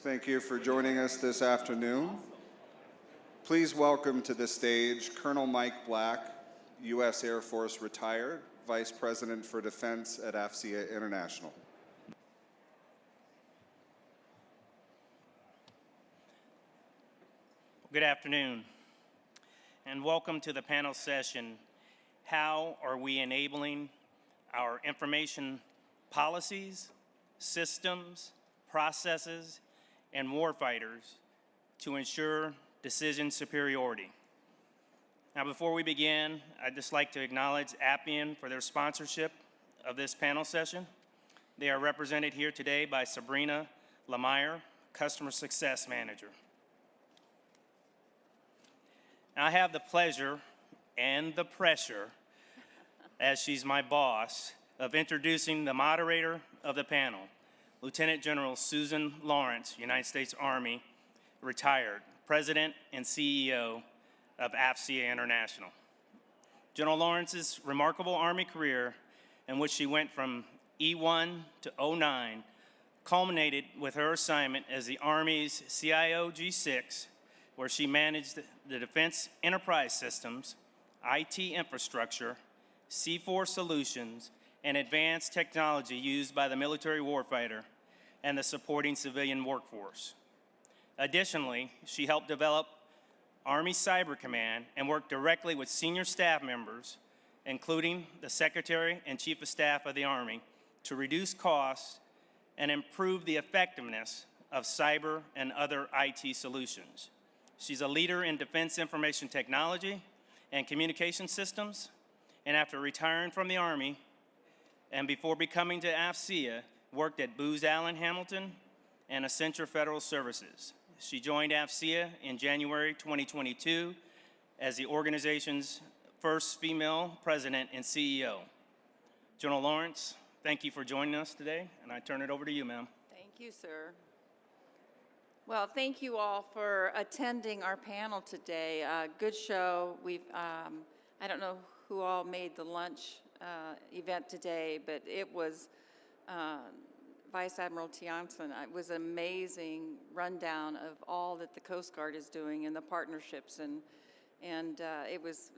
Thank you for joining us this afternoon. Please welcome to the stage Colonel Mike Black, U.S. Air Force retired, Vice President for Defense at AFCEA International. Good afternoon, and welcome to the panel session, How Are We Enabling Our Information Policies, Systems, Processes, and Warfighters to Ensure Decision Superiority? Now, before we begin, I'd just like to acknowledge Appian for their sponsorship of this panel session. They are represented here today by Sabrina Lemire, Customer Success Manager. Now, I have the pleasure and the pressure, as she's my boss, of introducing the moderator of the panel, Lieutenant General Susan Lawrence, United States Army, retired, President and CEO of AFCEA International. General Lawrence's remarkable Army career, in which she went from E1 to 09, culminated with her assignment as the Army's CIO G6, where she managed the Defense Enterprise Systems, IT infrastructure, C4 solutions, and advanced technology used by the military warfighter and the supporting civilian workforce. Additionally, she helped develop Army Cyber Command and worked directly with senior staff members, including the Secretary and Chief of Staff of the Army, to reduce costs and improve the effectiveness of cyber and other IT solutions. She's a leader in defense information technology and communication systems, and after retiring from the Army and before becoming to AFCEA, worked at Booz Allen Hamilton and Accenture Federal Services. She joined AFCEA in January 2022 as the organization's first female president and CEO. General Lawrence, thank you for joining us today, and I turn it over to you, ma'am. Thank you, sir. Well, thank you all for attending our panel today. Good show. I don't know who all made the lunch event today, but it was Vice Admiral Tianson. It was an amazing rundown of all that the Coast Guard is doing and the partnerships, and it was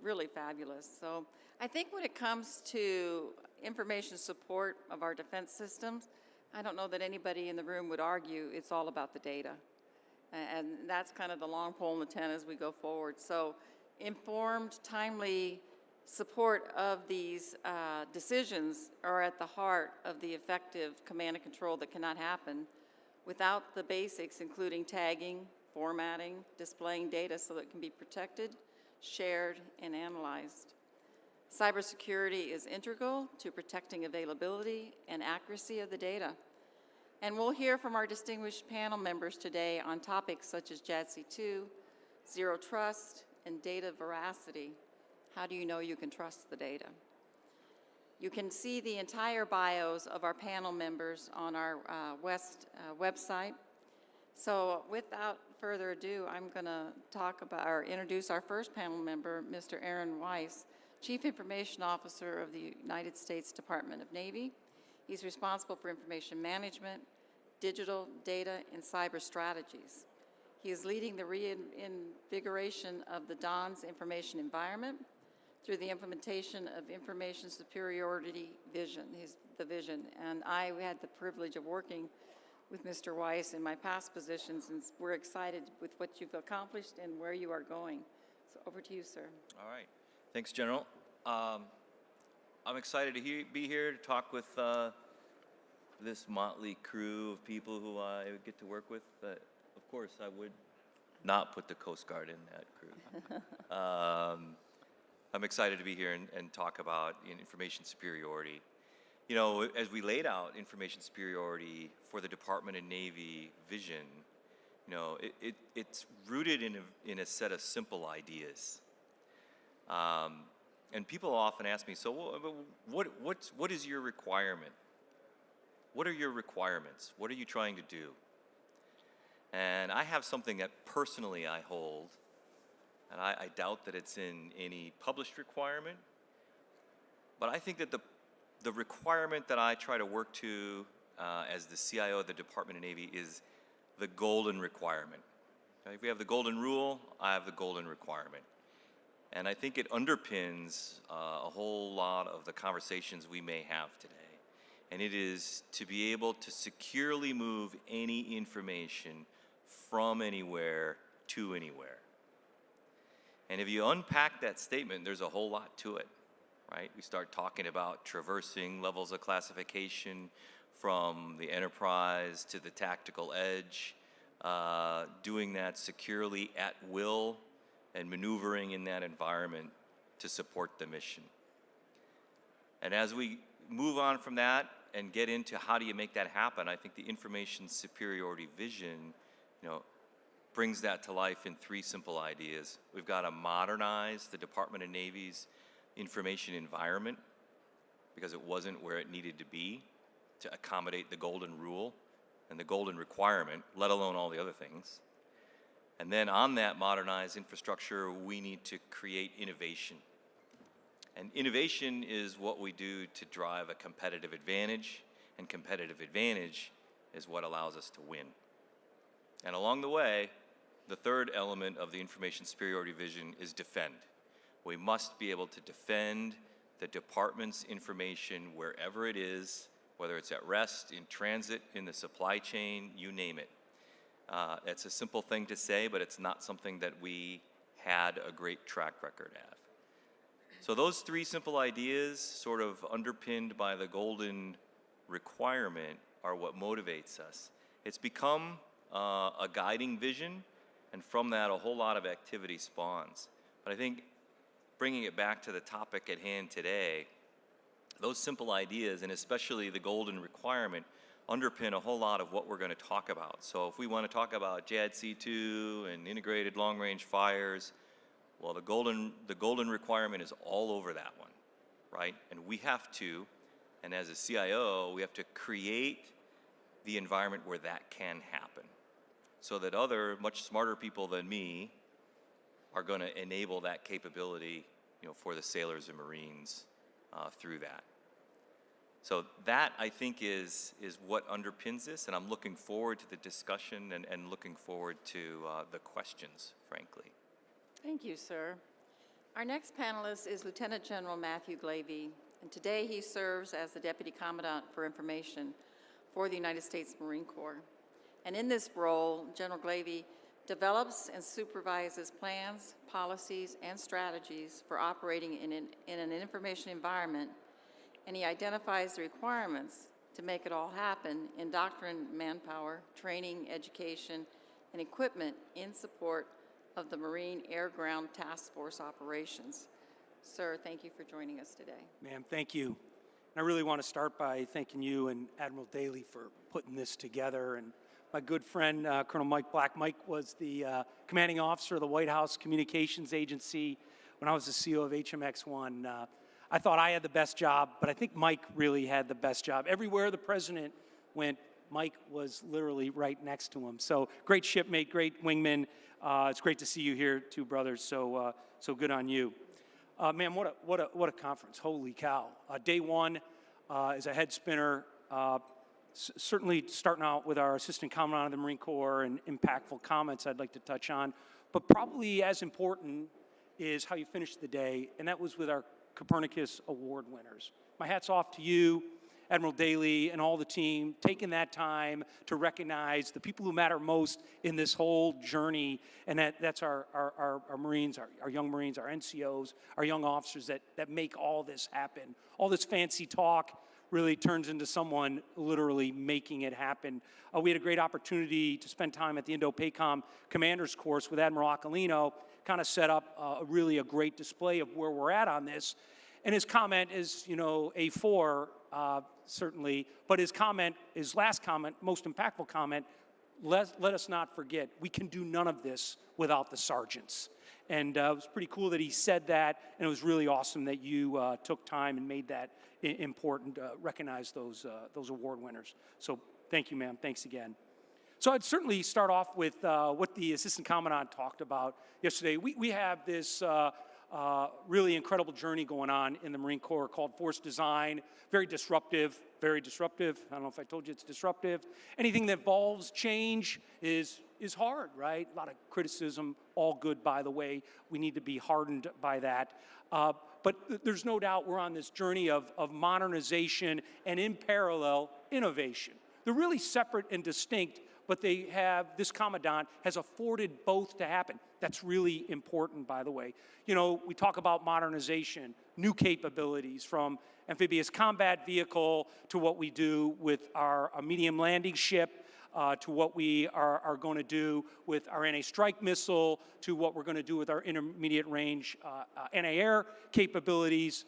really fabulous. So I think when it comes to information support of our defense systems, I don't know that anybody in the room would argue it's all about the data. And that's kind of the long pole in the tent as we go forward. So informed, timely support of these decisions are at the heart of the effective command and control that cannot happen without the basics, including tagging, formatting, displaying data so that it can be protected, shared, and analyzed. Cybersecurity is integral to protecting availability and accuracy of the data. And we'll hear from our distinguished panel members today on topics such as JADC2, zero trust, and data veracity. How do you know you can trust the data? You can see the entire bios of our panel members on our website. So without further ado, I'm going to talk about or introduce our first panel member, Mr. Aaron Weiss, Chief Information Officer of the United States Department of Navy. He's responsible for information management, digital, data, and cyber strategies. He is leading the reinvigoration of the DON's information environment through the implementation of information superiority vision, the vision. And I had the privilege of working with Mr. Weiss in my past positions, and we're excited with what you've accomplished and where you are going. So over to you, sir. All right. Thanks, General. I'm excited to be here to talk with this motley crew of people who I get to work with. But of course, I would not put the Coast Guard in that crew. I'm excited to be here and talk about information superiority. You know, as we laid out information superiority for the Department of Navy vision, you know, it's rooted in a set of simple ideas. And people often ask me, so what is your requirement? What are your requirements? What are you trying to do? And I have something that personally I hold, and I doubt that it's in any published requirement, but I think that the requirement that I try to work to as the CIO of the Department of Navy is the golden requirement. Okay, if we have the golden rule, I have the golden requirement. And I think it underpins a whole lot of the conversations we may have today. And it is to be able to securely move any information from anywhere to anywhere. And if you unpack that statement, there's a whole lot to it, right? We start talking about traversing levels of classification from the enterprise to the tactical edge, doing that securely at will and maneuvering in that environment to support the mission. And as we move on from that and get into how do you make that happen, I think the information superiority vision, brings that to life in three simple ideas. We've got to modernize the Department of Navy's information environment because it wasn't where it needed to be to accommodate the golden rule and the golden requirement, let alone all the other things. And then on that modernized infrastructure, we need to create innovation. And innovation is what we do to drive a competitive advantage, and competitive advantage is what allows us to win. And along the way, the third element of the information superiority vision is defend. We must be able to defend the department's information wherever it is, whether it's at rest, in transit, in the supply chain, you name it. It's a simple thing to say, but it's not something that we had a great track record at. So those three simple ideas, sort of underpinned by the golden requirement, are what motivates us. It's become a guiding vision, and from that, a whole lot of activity spawns. But I think bringing it back to the topic at hand today, those simple ideas, and especially the golden requirement, underpin a whole lot of what we're going to talk about. So if we want to talk about JADC2 and integrated long-range fires, well, the golden requirement is all over that one, right? And we have to, and as a CIO, we have to create the environment where that can happen so that other, much smarter people than me are going to enable that capability, for the sailors and Marines through that. So that, I think, is what underpins this, and I'm looking forward to the discussion and looking forward to the questions, frankly. Thank you, sir. Our next panelist is Lieutenant General Matthew Glavey, and today he serves as the Deputy Commandant for Information for the United States Marine Corps. And in this role, General Glavey develops and supervises plans, policies, and strategies for operating in an information environment, and he identifies the requirements to make it all happen in doctrine, manpower, training, education, and equipment in support of the Marine Air Ground Task Force operations. Sir, thank you for joining us today. Ma'am, thank you. And I really want to start by thanking you and Admiral Daly for putting this together, and my good friend, Colonel Mike Black. Mike was the commanding officer of the White House Communications Agency when I was the CO of HMX-1. I thought I had the best job, but I think Mike really had the best job. Everywhere the president went, Mike was literally right next to him. So great shipmate, great wingman. It's great to see you here, two brothers. So good on you, ma'am. What a conference! Holy cow! Day one is a head spinner. Certainly starting out with our Assistant Commandant of the Marine Corps and impactful comments I'd like to touch on, but probably as important is how you finished the day, and that was with our Copernicus Award winners. My hat's off to you, Admiral Daly, and all the team, taking that time to recognize the people who matter most in this whole journey, and that's our Marines, our young Marines, our NCOs, our young officers that make all this happen. All this fancy talk really turns into someone literally making it happen. We had a great opportunity to spend time at the Indo-PACOM Commander's Course with Admiral Aquilino, kind of set up really a great display of where we're at on this. And his comment is, A4, certainly, but his last comment, most impactful comment, let us not forget, we can do none of this without the sergeants. And it was pretty cool that he said that, and it was really awesome that you took time and made that important, recognize those award winners. So thank you, ma'am. Thanks again. So I'd certainly start off with what the Assistant Commandant talked about yesterday. We have this really incredible journey going on in the Marine Corps called Force Design. Very disruptive, very disruptive. I don't know if I told you it's disruptive. Anything that involves change is hard, right? A lot of criticism, all good, by the way. We need to be hardened by that. But there's no doubt we're on this journey of modernization and, in parallel, innovation. They're really separate and distinct, but they have, this Commandant has afforded both to happen. That's really important, by the way. You know, we talk about modernization, new capabilities, from amphibious combat vehicle to what we do with our medium landing ship, to what we are going to do with our anti-strike missile, to what we're going to do with our intermediate range anti-air capabilities,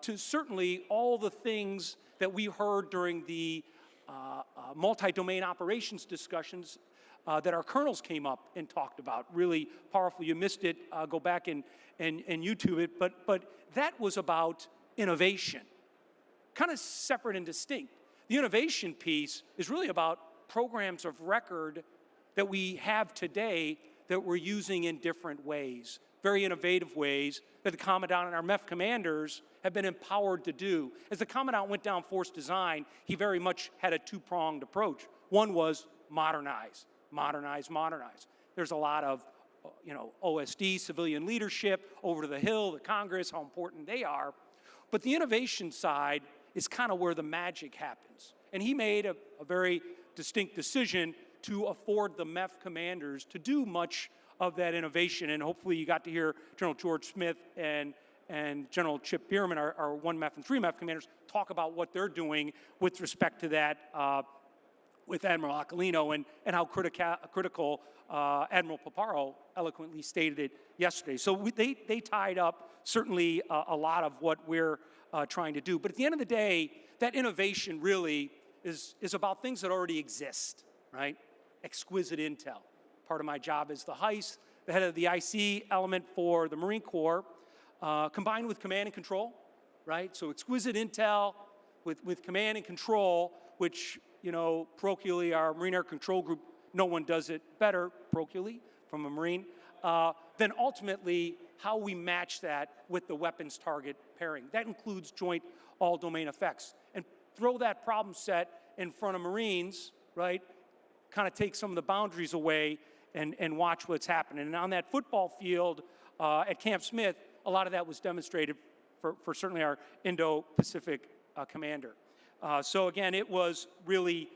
to certainly all the things that we heard during the multi-domain operations discussions that our colonels came up and talked about. Really powerful. You missed it, go back and YouTube it. But that was about innovation, kind of separate and distinct. The innovation piece is really about programs of record that we have today that we're using in different ways, very innovative ways that the Commandant and our MEF commanders have been empowered to do. As the Commandant went down Force Design, he very much had a two-pronged approach. One was modernize, modernize, modernize. There's a lot of, OSD, civilian leadership, over to the Hill, the Congress, how important they are. But the innovation side is kind of where the magic happens. And he made a very distinct decision to afford the MEF commanders to do much of that innovation. And hopefully you got to hear General George Smith and General Chip Bierman, our 1 MEF and 3 MEF commanders, talk about what they're doing with respect to that with Admiral Aquilino and how critical Admiral Paparo eloquently stated it yesterday. So they tied up certainly a lot of what we're trying to do. But at the end of the day, that innovation really is about things that already exist, right? Exquisite intel. Part of my job is the HICE, the head of the IC element for the Marine Corps, combined with command and control, right? So exquisite intel with command and control, which, parochially, our Marine Air Control Group, no one does it better, parochially, from a Marine, then ultimately how we match that with the weapons target pairing. That includes joint all-domain effects. And throw that problem set in front of Marines, right? Kind of take some of the boundaries away and watch what's happening. And on that football field at Camp Smith, a lot of that was demonstrated for certainly our Indo-Pacific commander. So again, it was really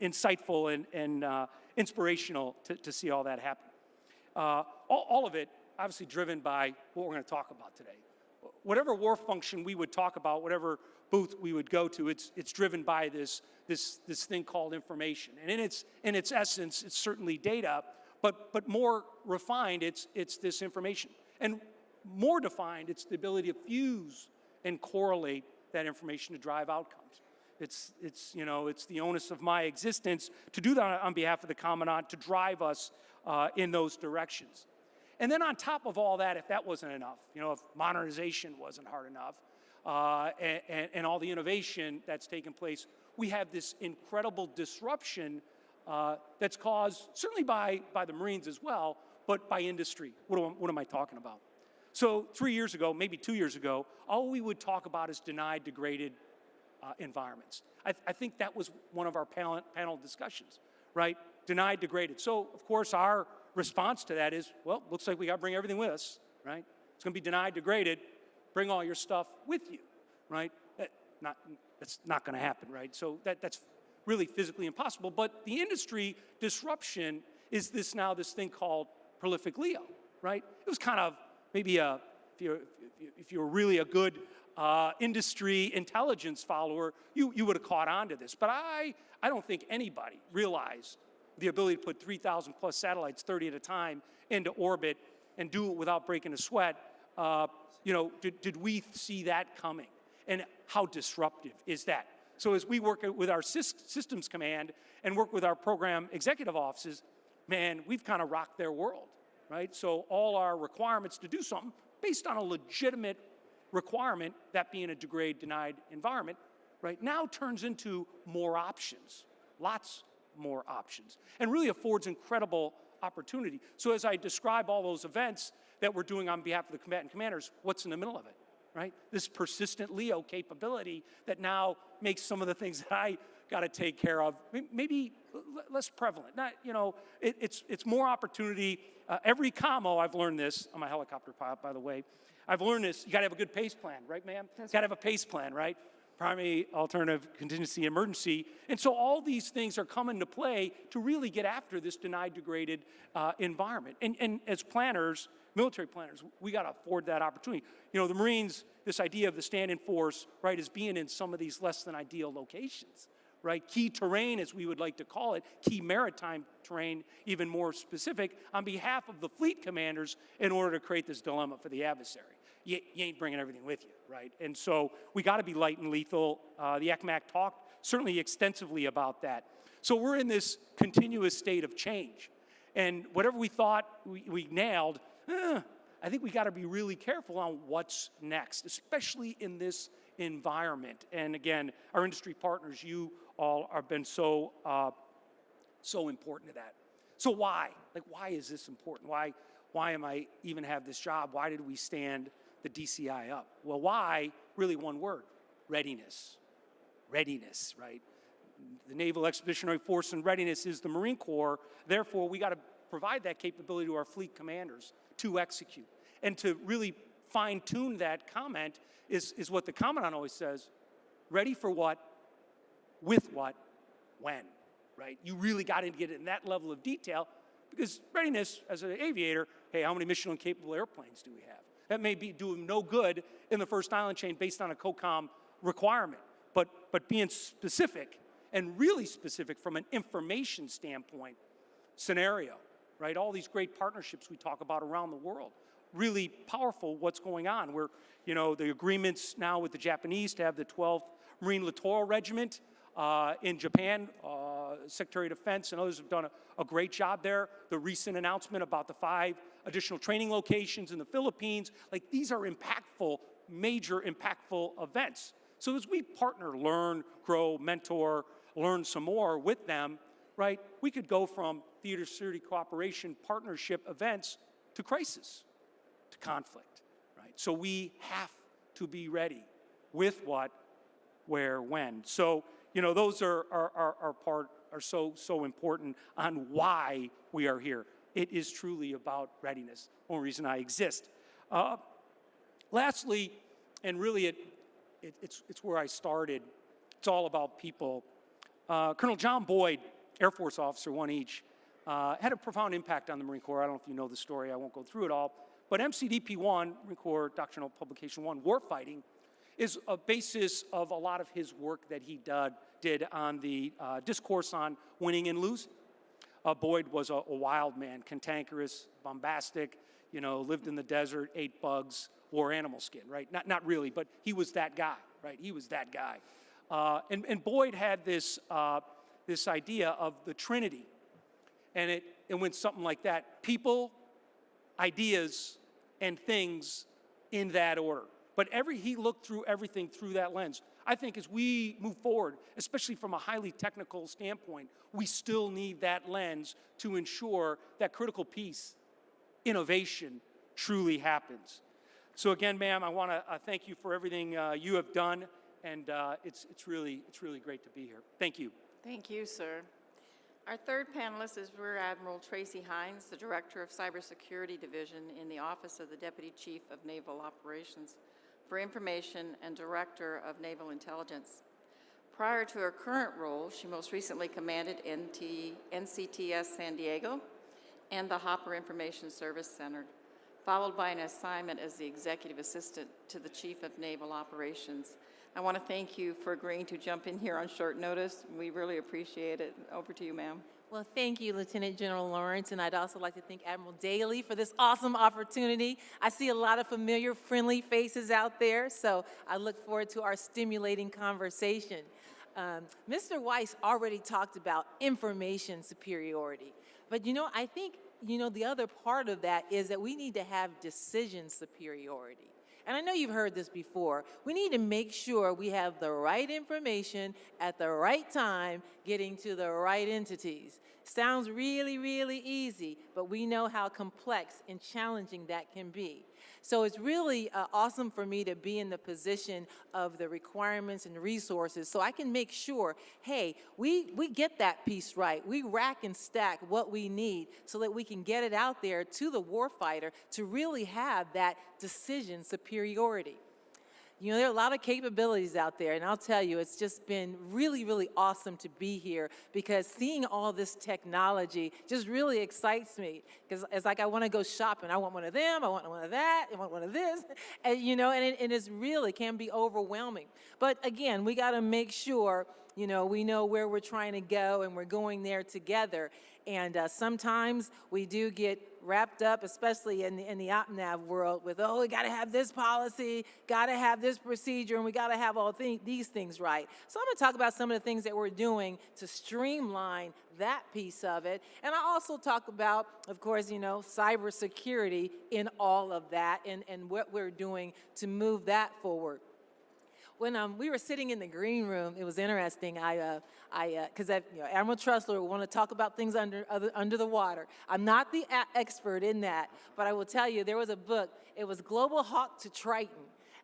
insightful and inspirational to see all that happen. All of it obviously driven by what we're going to talk about today. Whatever war function we would talk about, whatever booth we would go to, it's driven by this thing called information. And in its essence, it's certainly data, but more refined, it's this information. And more defined, it's the ability to fuse and correlate that information to drive outcomes. It's the onus of my existence to do that on behalf of the Commandant, to drive us in those directions. And then on top of all that, if that wasn't enough, if modernization wasn't hard enough, and all the innovation that's taken place, we have this incredible disruption that's caused certainly by the Marines as well, but by industry. What am I talking about? So 3 years ago, maybe 2 years ago, all we would talk about is denied, degraded environments. I think that was one of our panel discussions, right? Denied, degraded. So, of course, our response to that is, well, looks like we got to bring everything with us, right? It's going to be denied, degraded. Bring all your stuff with you, right? That's not going to happen, right? So that's really physically impossible. But the industry disruption is this thing called prolific LEO, right? It was kind of maybe if you're really a good industry intelligence follower, you would have caught on to this. But I don't think anybody realized the ability to put 3,000 plus satellites, 30 at a time, into orbit and do it without breaking a sweat. Did we see that coming? And how disruptive is that? So as we work with our systems command and work with our program executive offices, man, we've kind of rocked their world, right? So all our requirements to do something based on a legitimate requirement, that being a degrade, denied environment, right, now turns into more options, lots more options, and really affords incredible opportunity. So as I describe all those events that we're doing on behalf of the combatant commanders, what's in the middle of it, right? This persistent LEO capability that now makes some of the things that I got to take care of maybe less prevalent. Not, you know, it's more opportunity. Every commo, I've learned this. I'm a helicopter pilot, by the way. I've learned this. You got to have a good pace plan, right, ma'am? Got to have a pace plan, right? Primary, alternative, contingency, emergency. And so all these things are coming to play to really get after this denied, degraded environment. And as planners, military planners, we got to afford that opportunity. You know, the Marines, this idea of the stand-in force, right, is being in some of these less than ideal locations, right? Key terrain, as we would like to call it, key maritime terrain, even more specific, on behalf of the fleet commanders in order to create this dilemma for the adversary. You ain't bringing everything with you, right? And so we got to be light and lethal. The ECMAC talked certainly extensively about that. So we're in this continuous state of change. And whatever we thought we nailed, I think we got to be really careful on what's next, especially in this environment. And again, our industry partners, you all have been so important to that. So why? Like, why is this important? Why am I even have this job? Why did we stand the DCI up? Well, why? Really one word: readiness. Readiness, right? The Naval Expeditionary Force and readiness is the Marine Corps. Therefore, we got to provide that capability to our fleet commanders to execute. And to really fine-tune that comment is what the Commandant always says: ready for what, with what, when, right? You really got to get in that level of detail, because readiness, as an aviator, hey, how many mission-capable airplanes do we have? That may be doing no good in the first island chain based on a COCOM requirement. But being specific, and really specific from an information standpoint, scenario, right? All these great partnerships we talk about around the world. Really powerful what's going on. We're, you know, the agreements now with the Japanese to have the 12th Marine Littoral Regiment in Japan. Secretary of Defense and others have done a great job there. The recent announcement about the 5 additional training locations in the Philippines, like, these are impactful, major impactful events. So as we partner, learn, grow, mentor, learn some more with them, right, we could go from theater security cooperation partnership events to crisis, to conflict, right? So we have to be ready with what, where, when. So, you know, those are so important on why we are here. It is truly about readiness. Only reason I exist. Lastly, and really it's where I started. It's all about people. Colonel John Boyd, Air Force officer, one each, had a profound impact on the Marine Corps. I don't know if you know the story. I won't go through it all. But MCDP-1, Marine Corps Doctrinal Publication 1, warfighting, is a basis of a lot of his work that he did on the discourse on winning and losing. Boyd was a wild man, cantankerous, bombastic, you know, lived in the desert, ate bugs, wore animal skin, right? Not really, but he was that guy, right? He was that guy. And Boyd had this idea of the Trinity. And it went something like that: people, ideas, and things in that order. But he looked through everything through that lens. I think as we move forward, especially from a highly technical standpoint, we still need that lens to ensure that critical piece, innovation, truly happens. So again, ma'am, I want to thank you for everything you have done, and it's really great to be here. Thank you. Thank you, sir. Our third panelist is Rear Admiral Tracy Hines, the Director of Cybersecurity Division in the Office of the Deputy Chief of Naval Operations for Information and Director of Naval Intelligence. Prior to her current role, she most recently commanded NCTS San Diego and the Hopper Information Service Center, followed by an assignment as the Executive Assistant to the Chief of Naval Operations. I want to thank you for agreeing to jump in here on short notice. We really appreciate it. Over to you, ma'am. Well, thank you, Lieutenant General Lawrence, and I'd also like to thank Admiral Daly for this awesome opportunity. I see a lot of familiar, friendly faces out there, so I look forward to our stimulating conversation. Mr. Weiss already talked about information superiority, but I think the other part of that is that we need to have decision superiority. And I know you've heard this before. We need to make sure we have the right information at the right time, getting to the right entities. Sounds really, really easy, but we know how complex and challenging that can be. So it's really awesome for me to be in the position of the requirements and resources so I can make sure, hey, we get that piece right. We rack and stack what we need so that we can get it out there to the warfighter to really have that decision superiority. You know, there are a lot of capabilities out there, and I'll tell you, it's just been really, really awesome to be here because seeing all this technology just really excites me. Because it's like I want to go shopping. I want one of them, I want one of that, I want one of this, and you know, and it's really can be overwhelming. But again, we got to make sure, you know, we know where we're trying to go and we're going there together. And sometimes we do get wrapped up, especially in the OpNav world, with, oh, we got to have this policy, got to have this procedure, and we got to have all these things right. So I'm going to talk about some of the things that we're doing to streamline that piece of it. And I also talk about, of course, you know, cybersecurity in all of that and what we're doing to move that forward. When we were sitting in the green room, it was interesting. Because you know, Admiral Trussler will want to talk about things under the water. I'm not the expert in that, but I will tell you, there was a book. It was Global Hawk to Triton.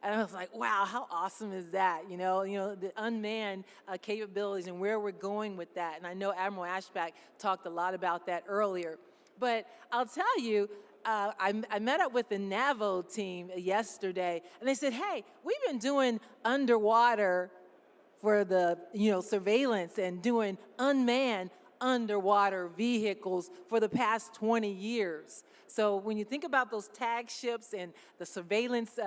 And I was like, wow, how awesome is that? You know, the unmanned capabilities and where we're going with that. And I know Admiral Ashback talked a lot about that earlier. But I'll tell you, I met up with the NAVO team yesterday, and they said, hey, we've been doing underwater for the, you know, surveillance and doing unmanned underwater vehicles for the past 20 years. So when you think about those tag ships and the surveillance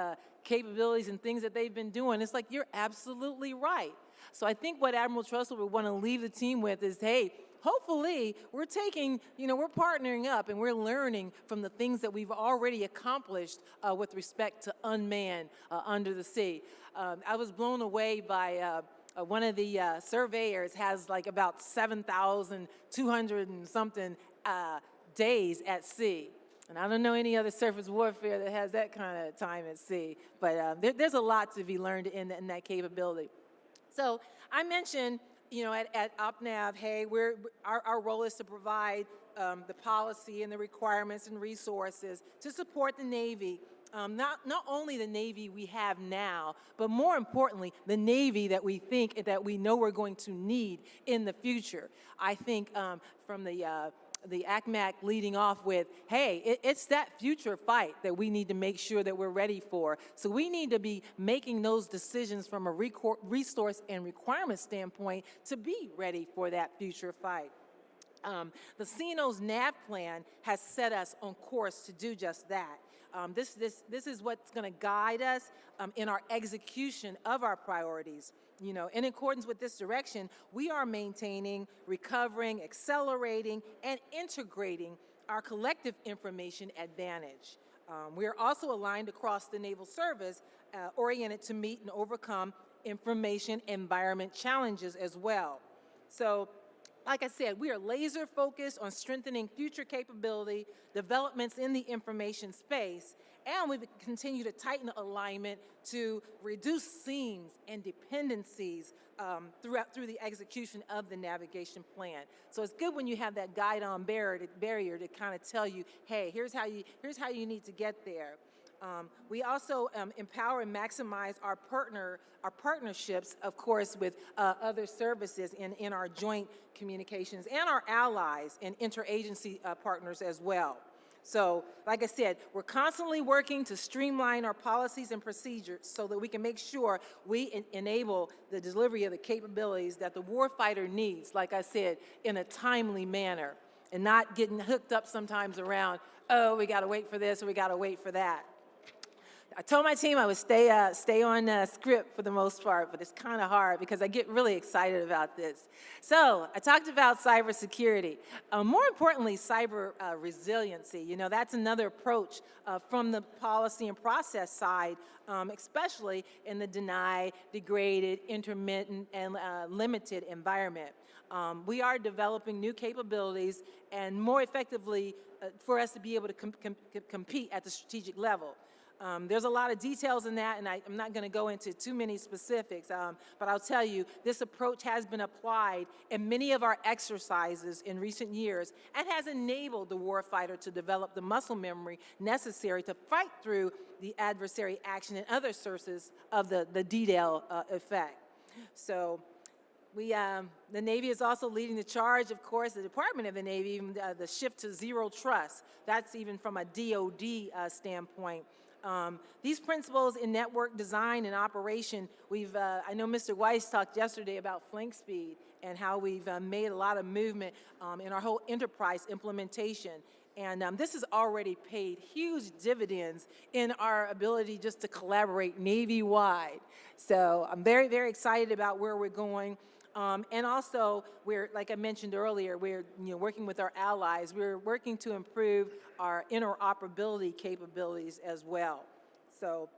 capabilities and things that they've been doing, it's like you're absolutely right. So I think what Admiral Trussell would want to leave the team with is, hey, hopefully we're taking, you know, we're partnering up and we're learning from the things that we've already accomplished with respect to unmanned under the sea. I was blown away by one of the surveyors has like about 7,200 and something days at sea. And I don't know any other surface warfare that has that kind of time at sea. But there's a lot to be learned in that capability. So I mentioned, you know, at OpNav, hey, our role is to provide the policy and the requirements and resources to support the Navy. Not only the Navy we have now, but more importantly, the Navy that we think, that we know we're going to need in the future. I think from the ACMAC leading off with, hey, it's that future fight that we need to make sure that we're ready for. So we need to be making those decisions from a resource and requirement standpoint to be ready for that future fight. The CNO's NAV plan has set us on course to do just that. This is what's going to guide us in our execution of our priorities. You know, in accordance with this direction, we are maintaining, recovering, accelerating, and integrating our collective information advantage. We are also aligned across the Naval Service, oriented to meet and overcome information environment challenges as well. So, like I said, we are laser focused on strengthening future capability, developments in the information space, and we continue to tighten alignment to reduce seams and dependencies through the execution of the navigation plan. So it's good when you have that guide-on barrier to kind of tell you, hey, here's how you need to get there. We also empower and maximize our partnerships, of course, with other services in our joint communications and our allies and interagency partners as well. So, like I said, we're constantly working to streamline our policies and procedures so that we can make sure we enable the delivery of the capabilities that the warfighter needs, like I said, in a timely manner, and not getting hooked up sometimes around, oh, we got to wait for this or we got to wait for that. I told my team I would stay on script for the most part, but it's kind of hard because I get really excited about this. So I talked about cybersecurity. More importantly, cyber resiliency. You know, that's another approach from the policy and process side, especially in the denied, degraded, intermittent, and limited environment. We are developing new capabilities and more effectively for us to be able to compete at the strategic level. There's a lot of details in that, and I'm not going to go into too many specifics, but I'll tell you, this approach has been applied in many of our exercises in recent years and has enabled the warfighter to develop the muscle memory necessary to fight through the adversary action and other sources of the D-Day effect. So the Navy is also leading the charge, of course, the Department of the Navy, even the shift to zero trust. That's even from a DOD standpoint. These principles in network design and operation, I know Mr. Weiss talked yesterday about flank speed and how we've made a lot of movement in our whole enterprise implementation. And this has already paid huge dividends in our ability just to collaborate Navy-wide. So I'm very, very excited about where we're going. And also, like I mentioned earlier, we're working with our allies. We're working to improve our interoperability capabilities as well. So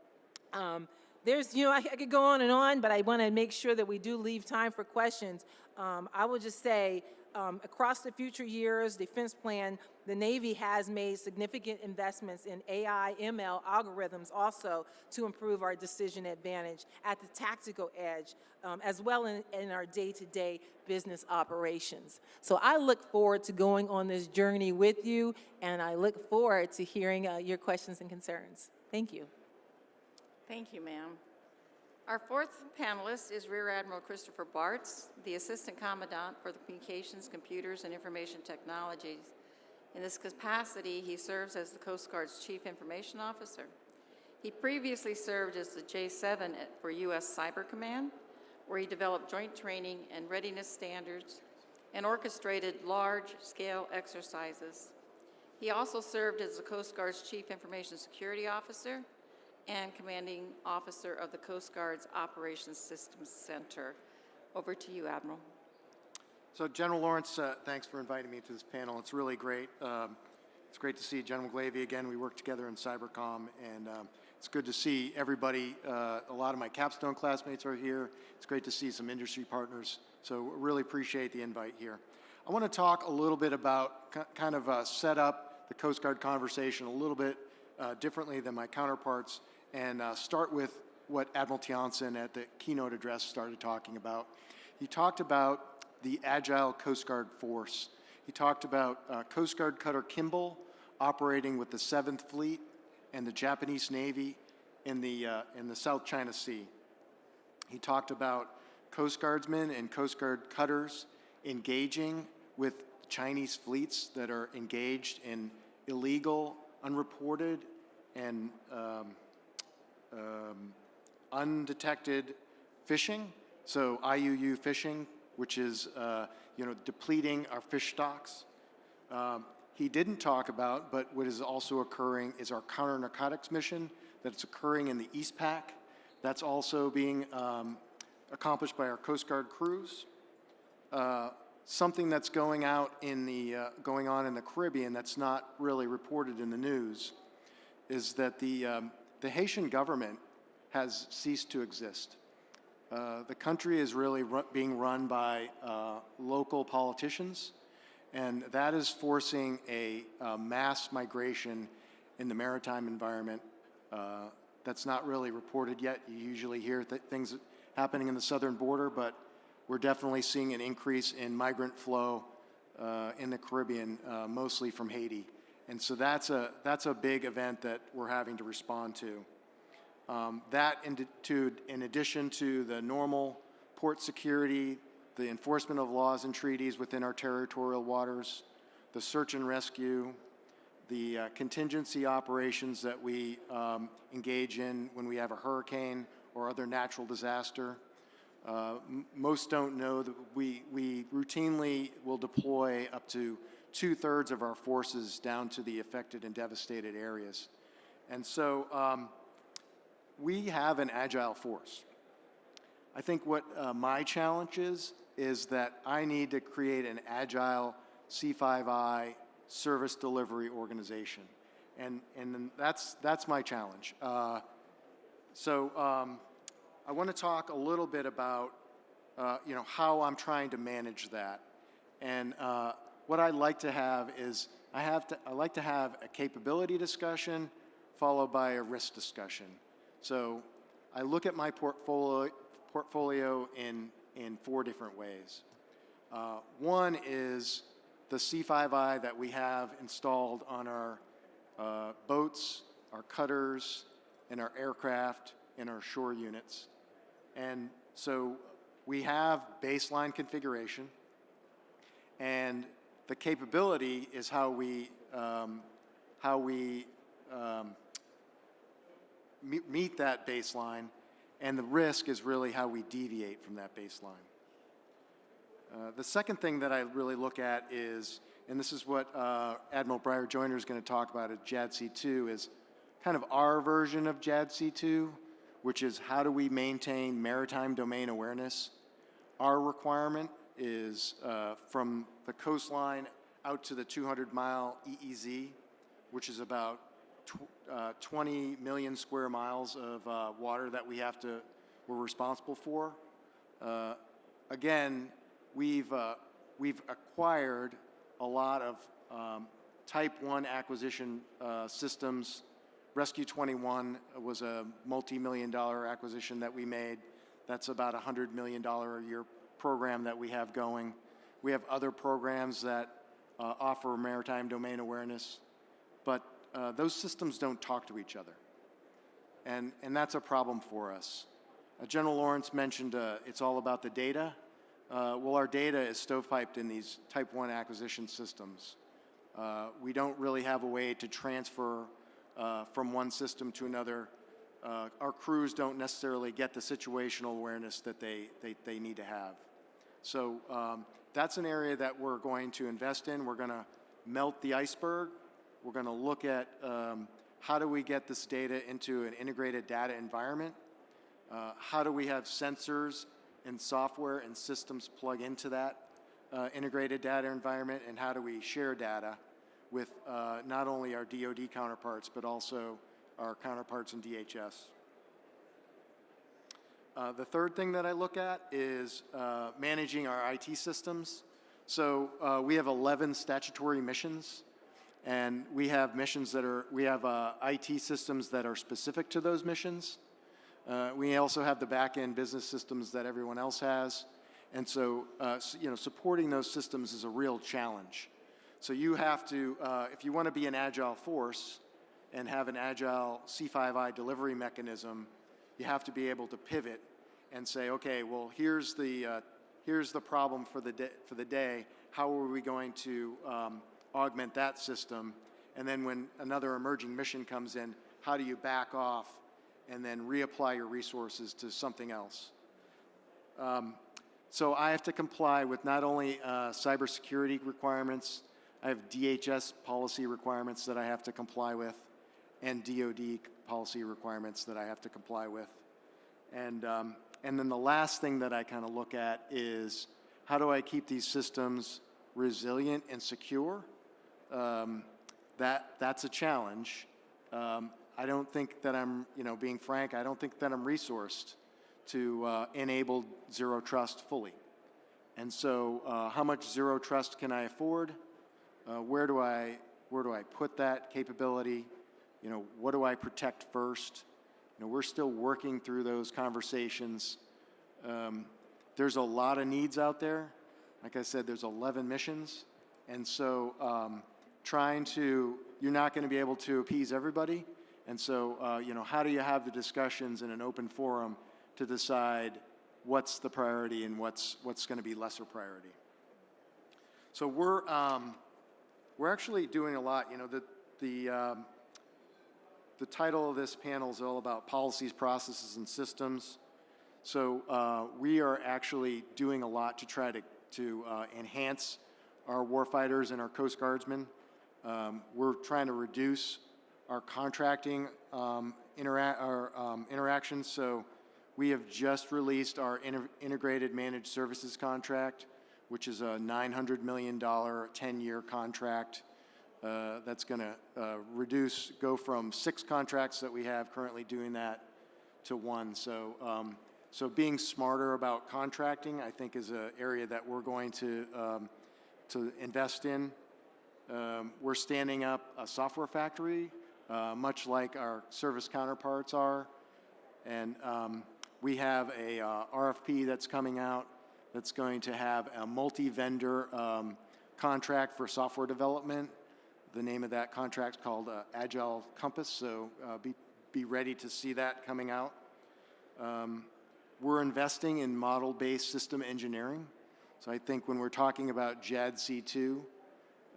there's, I could go on, but I want to make sure that we do leave time for questions. I will just say, across the future years, defense plan, the Navy has made significant investments in AI, ML algorithms also to improve our decision advantage at the tactical edge, as well in our day-to-day business operations. So I look forward to going on this journey with you, and I look forward to hearing your questions and concerns. Thank you. Thank you, ma'am. Our fourth panelist is Rear Admiral Christopher Bartz, the Assistant Commandant for the Communications, Computers, and Information Technologies. In this capacity, he serves as the Coast Guard's Chief Information Officer. He previously served as the J7 for U.S. Cyber Command, where he developed joint training and readiness standards and orchestrated large-scale exercises. He also served as the Coast Guard's Chief Information Security Officer and Commanding Officer of the Coast Guard's Operations Systems Center. Over to you, Admiral. So General Lawrence, thanks for inviting me to this panel. It's really great. It's great to see General Glavy again. We worked together in Cybercom, and it's good to see everybody. A lot of my capstone classmates are here. It's great to see some industry partners. So really appreciate the invite here. I want to talk a little bit about kind of set up the Coast Guard conversation a little bit differently than my counterparts, and start with what Admiral Tiansen at the keynote address started talking about. He talked about the Agile Coast Guard Force. He talked about Coast Guard Cutter Kimball operating with the 7th Fleet and the Japanese Navy in the South China Sea. He talked about Coast Guardsmen and Coast Guard cutters engaging with Chinese fleets that are engaged in illegal, unreported, and undetected fishing, so IUU fishing, which is depleting our fish stocks. He didn't talk about, but what is also occurring is our counter-narcotics mission that's occurring in the East Pac. That's also being accomplished by our Coast Guard crews. Something that's going on in the Caribbean that's not really reported in the news is that the Haitian government has ceased to exist. The country is really being run by local politicians, and that is forcing a mass migration in the maritime environment that's not really reported yet. You usually hear things happening in the southern border, but we're definitely seeing an increase in migrant flow in the Caribbean, mostly from Haiti. And so that's a big event that we're having to respond to. That in addition to the normal port security, the enforcement of laws and treaties within our territorial waters, the search and rescue, the contingency operations that we engage in when we have a hurricane or other natural disaster. Most don't know that we routinely will deploy up to 2/3 of our forces down to the affected and devastated areas. And so we have an agile force. I think what my challenge is that I need to create an agile C5I service delivery organization. And that's my challenge. I want to talk a little bit about how I'm trying to manage that. And what I'd like to have is I like to have a capability discussion followed by a risk discussion. So I look at my portfolio in 4 different ways. One is the C5I that we have installed on our boats, our cutters, and our aircraft, and our shore units. And so we have baseline configuration, and the capability is how we meet that baseline, and the risk is really how we deviate from that baseline. The second thing that I really look at is, and this is what Admiral Breyer Joyner is going to talk about at JADC2, is kind of our version of JADC2, which is how do we maintain maritime domain awareness. Our requirement is from the coastline out to the 200-mile EEZ, which is about 20 million square miles of water that we're responsible for. Again, we've acquired a lot of Type 1 acquisition systems. Rescue 21 was a multi-million-dollar acquisition that we made. That's about a $100 million a year program that we have going. We have other programs that offer maritime domain awareness, but those systems don't talk to each other. And that's a problem for us. General Lawrence mentioned it's all about the data. Well, our data is stovepiped in these Type 1 acquisition systems. We don't really have a way to transfer from one system to another. Our crews don't necessarily get the situational awareness that they need to have. So that's an area that we're going to invest in. We're going to melt the iceberg. We're going to look at how do we get this data into an integrated data environment? How do we have sensors and software and systems plug into that integrated data environment? And how do we share data with not only our DoD counterparts, but also our counterparts in DHS? The third thing that I look at is managing our IT systems. So we have 11 statutory missions, and we have IT systems that are specific to those missions. We also have the back-end business systems that everyone else has, and so supporting those systems is a real challenge. So you have to, if you want to be an agile force and have an agile C5I delivery mechanism, you have to be able to pivot and say, okay, well, here's the problem for the day. How are we going to augment that system? And then when another emerging mission comes in, how do you back off and then reapply your resources to something else? So I have to comply with not only cybersecurity requirements, I have DHS policy requirements that I have to comply with, and DoD policy requirements that I have to comply with. And then the last thing that I kind of look at is how do I keep these systems resilient and secure? That's a challenge. I don't think that I'm, being frank, I don't think that I'm resourced to enable zero trust fully. And so how much zero trust can I afford? Where do I put that capability? What do I protect first? We're still working through those conversations. There's a lot of needs out there. Like I said, there's 11 missions. And so you're not going to be able to appease everybody. And so, how do you have the discussions in an open forum to decide what's the priority and what's going to be lesser priority? So we're actually doing a lot. The title of this panel is all about policies, processes, and systems. So we are actually doing a lot to try to enhance our warfighters and our Coast Guardsmen. We're trying to reduce our contracting interactions. So we have just released our integrated managed services contract, which is a $900 million 10-year contract that's going to go from 6 contracts that we have currently doing that to 1. So being smarter about contracting, I think, is an area that we're going to invest in. We're standing up a software factory much like our service counterparts are. And we have a RFP that's coming out that's going to have a multi-vendor contract for software development. The name of that contract is called Agile Compass, so be ready to see that coming out. We're investing in model-based system engineering. So I think when we're talking about JADC2,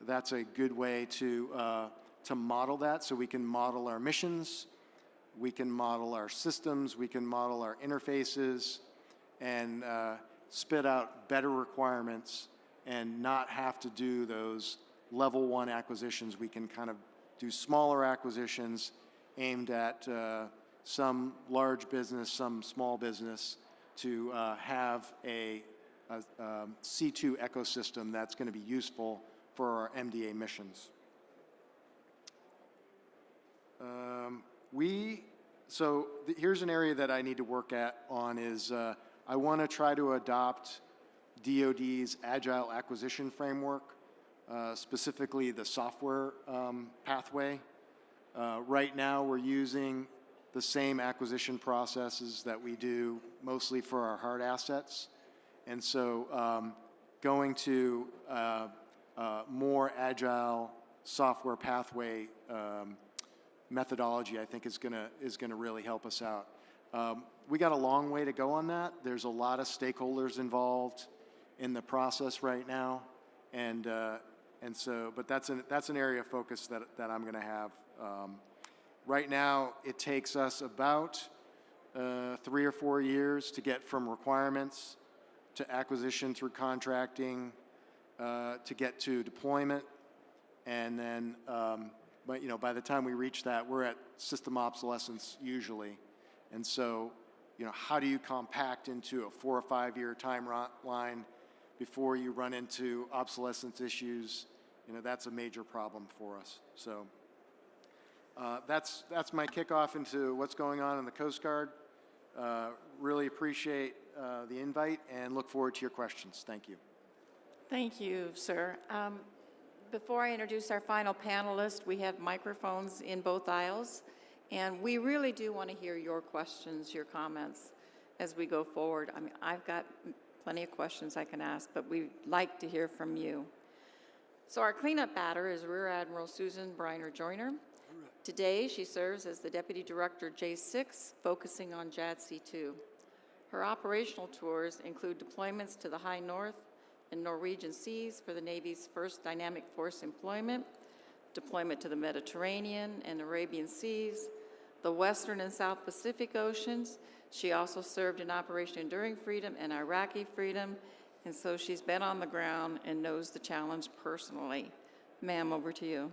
that's a good way to model that, so we can model our missions, we can model our systems, we can model our interfaces, and spit out better requirements and not have to do those level 1 acquisitions. We can kind of do smaller acquisitions aimed at some large business, some small business, to have a C2 ecosystem that's going to be useful for our MDA missions. Here's an area that I need to work on is I want to try to adopt DoD's Agile Acquisition Framework, specifically the software pathway. Right now, we're using the same acquisition processes that we do mostly for our hard assets. And so going to more agile software pathway methodology, I think is gonna really help us out. We got a long way to go on that. There's a lot of stakeholders involved in the process right now, but that's an area of focus that I'm gonna have. Right now, it takes us about 3 or 4 years to get from requirements to acquisition through contracting, to get to deployment, and then, by the time we reach that, we're at system obsolescence usually. And so, how do you compact into a 4 or 5 year timeline before you run into obsolescence issues? That's a major problem for us. So that's my kickoff into what's going on in the Coast Guard. Really appreciate the invite and look forward to your questions. Thank you. Thank you, sir. Before I introduce our final panelist, we have microphones in both aisles, and we really do want to hear your questions, your comments as we go forward. I mean, I've got plenty of questions I can ask, but we'd like to hear from you. So our cleanup batter is Rear Admiral Susan Briner Joyner. Today, she serves as the Deputy Director J6, focusing on JADC2. Her operational tours include deployments to the High North and Norwegian seas for the Navy's first dynamic force employment, deployment to the Mediterranean and Arabian seas, the Western and South Pacific Oceans. She also served in Operation Enduring Freedom and Iraqi Freedom, and so she's been on the ground and knows the challenge personally. Ma'am, over to you.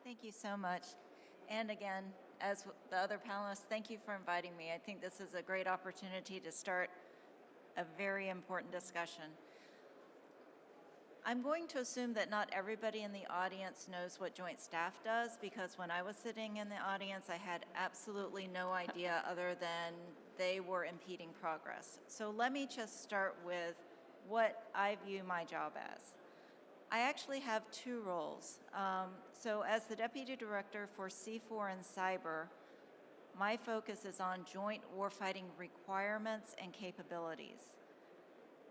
Thank you so much. And again, as the other panelists, thank you for inviting me. I think this is a great opportunity to start a very important discussion. I'm going to assume that not everybody in the audience knows what Joint Staff does, because when I was sitting in the audience, I had absolutely no idea other than they were impeding progress. So let me just start with what I view my job as. I actually have 2 roles. So as the Deputy Director for C4 and Cyber, my focus is on joint warfighting requirements and capabilities.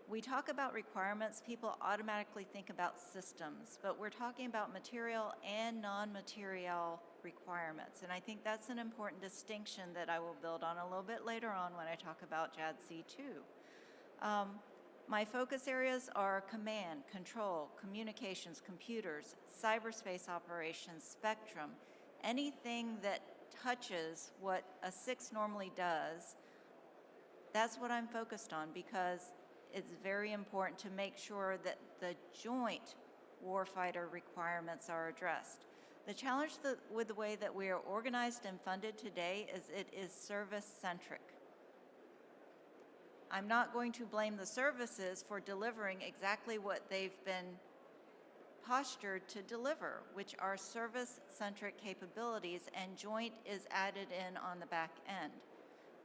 We talk about requirements, people automatically think about systems, but we're talking about material and non-material requirements. And I think that's an important distinction that I will build on a little bit later on when I talk about JADC2. My focus areas are command, control, communications, computers, cyberspace operations, spectrum, anything that touches what a 6 normally does. That's what I'm focused on, because it's very important to make sure that the joint warfighter requirements are addressed. The challenge with the way that we are organized and funded today is it is service-centric. I'm not going to blame the services for delivering exactly what they've been postured to deliver, which are service-centric capabilities, and joint is added in on the back end.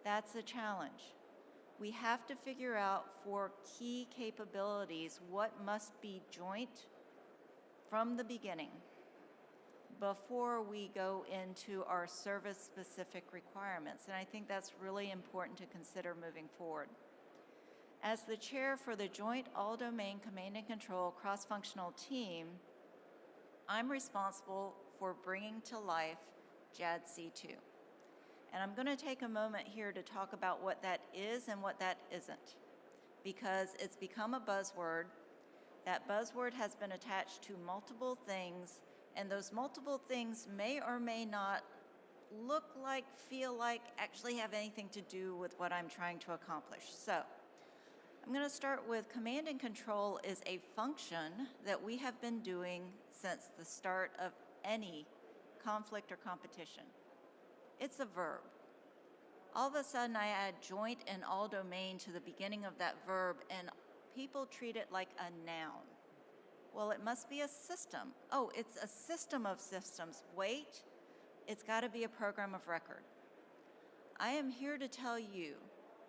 That's a challenge. We have to figure out for key capabilities what must be joint from the beginning. before we go into our service-specific requirements. And I think that's really important to consider moving forward. As the chair for the Joint All-Domain Command and Control Cross-Functional Team, I'm responsible for bringing to life JADC2. And I'm going to take a moment here to talk about what that is and what that isn't, because it's become a buzzword. That buzzword has been attached to multiple things, and those multiple things may or may not look like, feel like, actually have anything to do with what I'm trying to accomplish. So I'm going to start with command and control is a function that we have been doing since the start of any conflict or competition. It's a verb. All of a sudden, I add joint and all domain to the beginning of that verb, and people treat it like a noun. Well, it must be a system. Oh, it's a system of systems. Wait, it's got to be a program of record. I am here to tell you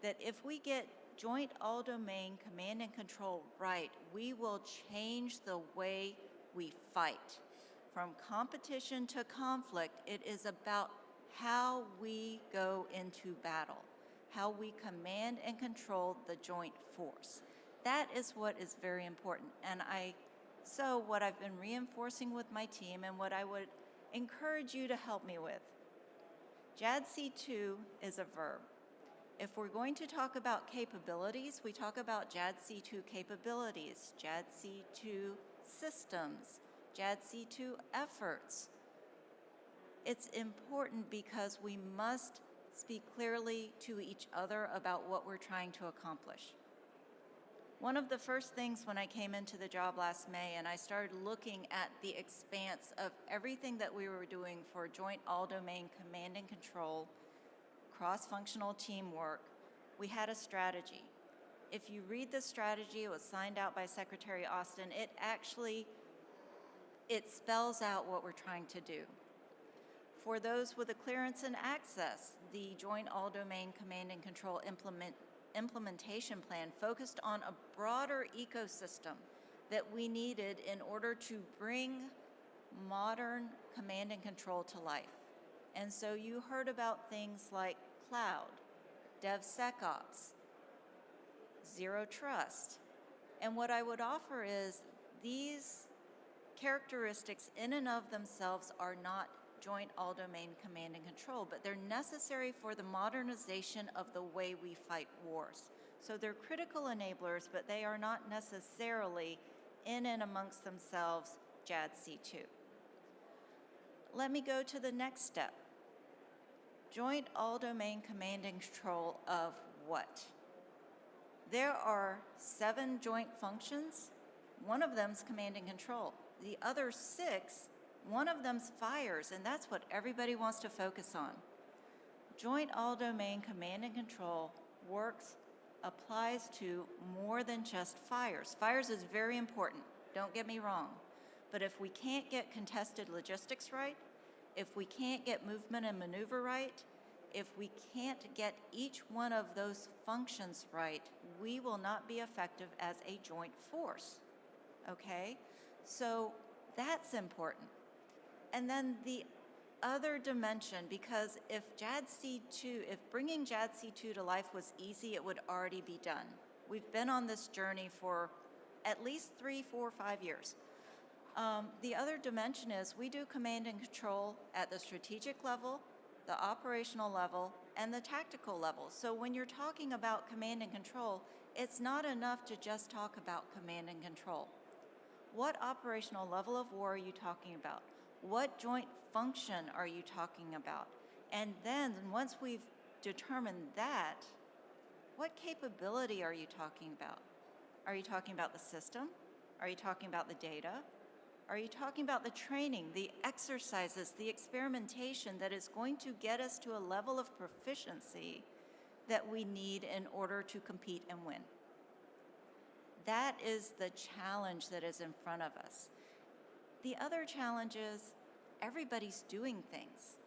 that if we get joint all domain command and control right, we will change the way we fight. From competition to conflict, it is about how we go into battle, how we command and control the joint force. That is what is very important. And so what I've been reinforcing with my team and what I would encourage you to help me with, JADC2 is a verb. If we're going to talk about capabilities, we talk about JADC2 capabilities, JADC2 systems, JADC2 efforts. It's important because we must speak clearly to each other about what we're trying to accomplish. One of the first things when I came into the job last May and I started looking at the expanse of everything that we were doing for joint all-domain command and control, cross-functional teamwork, we had a strategy. If you read the strategy, it was signed out by Secretary Austin, it spells out what we're trying to do. For those with a clearance and access, the Joint All-Domain Command and Control implementation plan focused on a broader ecosystem that we needed in order to bring modern command and control to life. And so you heard about things like cloud, DevSecOps, Zero Trust. And what I would offer is these characteristics in and of themselves are not joint all-domain command and control, but they're necessary for the modernization of the way we fight wars. So they're critical enablers, but they are not necessarily in and amongst themselves JADC2. Let me go to the next step. Joint all-domain command and control of what? There are 7 joint functions. One of them's command and control. The other 6, one of them's fires, and that's what everybody wants to focus on. Joint all-domain command and control applies to more than just fires. Fires is very important, don't get me wrong. But if we can't get contested logistics right, if we can't get movement and maneuver right, if we can't get each one of those functions right, we will not be effective as a joint force, okay? So that's important. And then the other dimension, because if bringing JADC2 to life was easy, it would already be done. We've been on this journey for at least 3, 4, 5 years. The other dimension is we do command and control at the strategic level, the operational level, and the tactical level. So when you're talking about command and control, it's not enough to just talk about command and control. What operational level of war are you talking about? What joint function are you talking about? And then once we've determined that, what capability are you talking about? Are you talking about the system? Are you talking about the data? Are you talking about the training, the exercises, the experimentation that is going to get us to a level of proficiency that we need in order to compete and win? That is the challenge that is in front of us. The other challenge is everybody's doing things,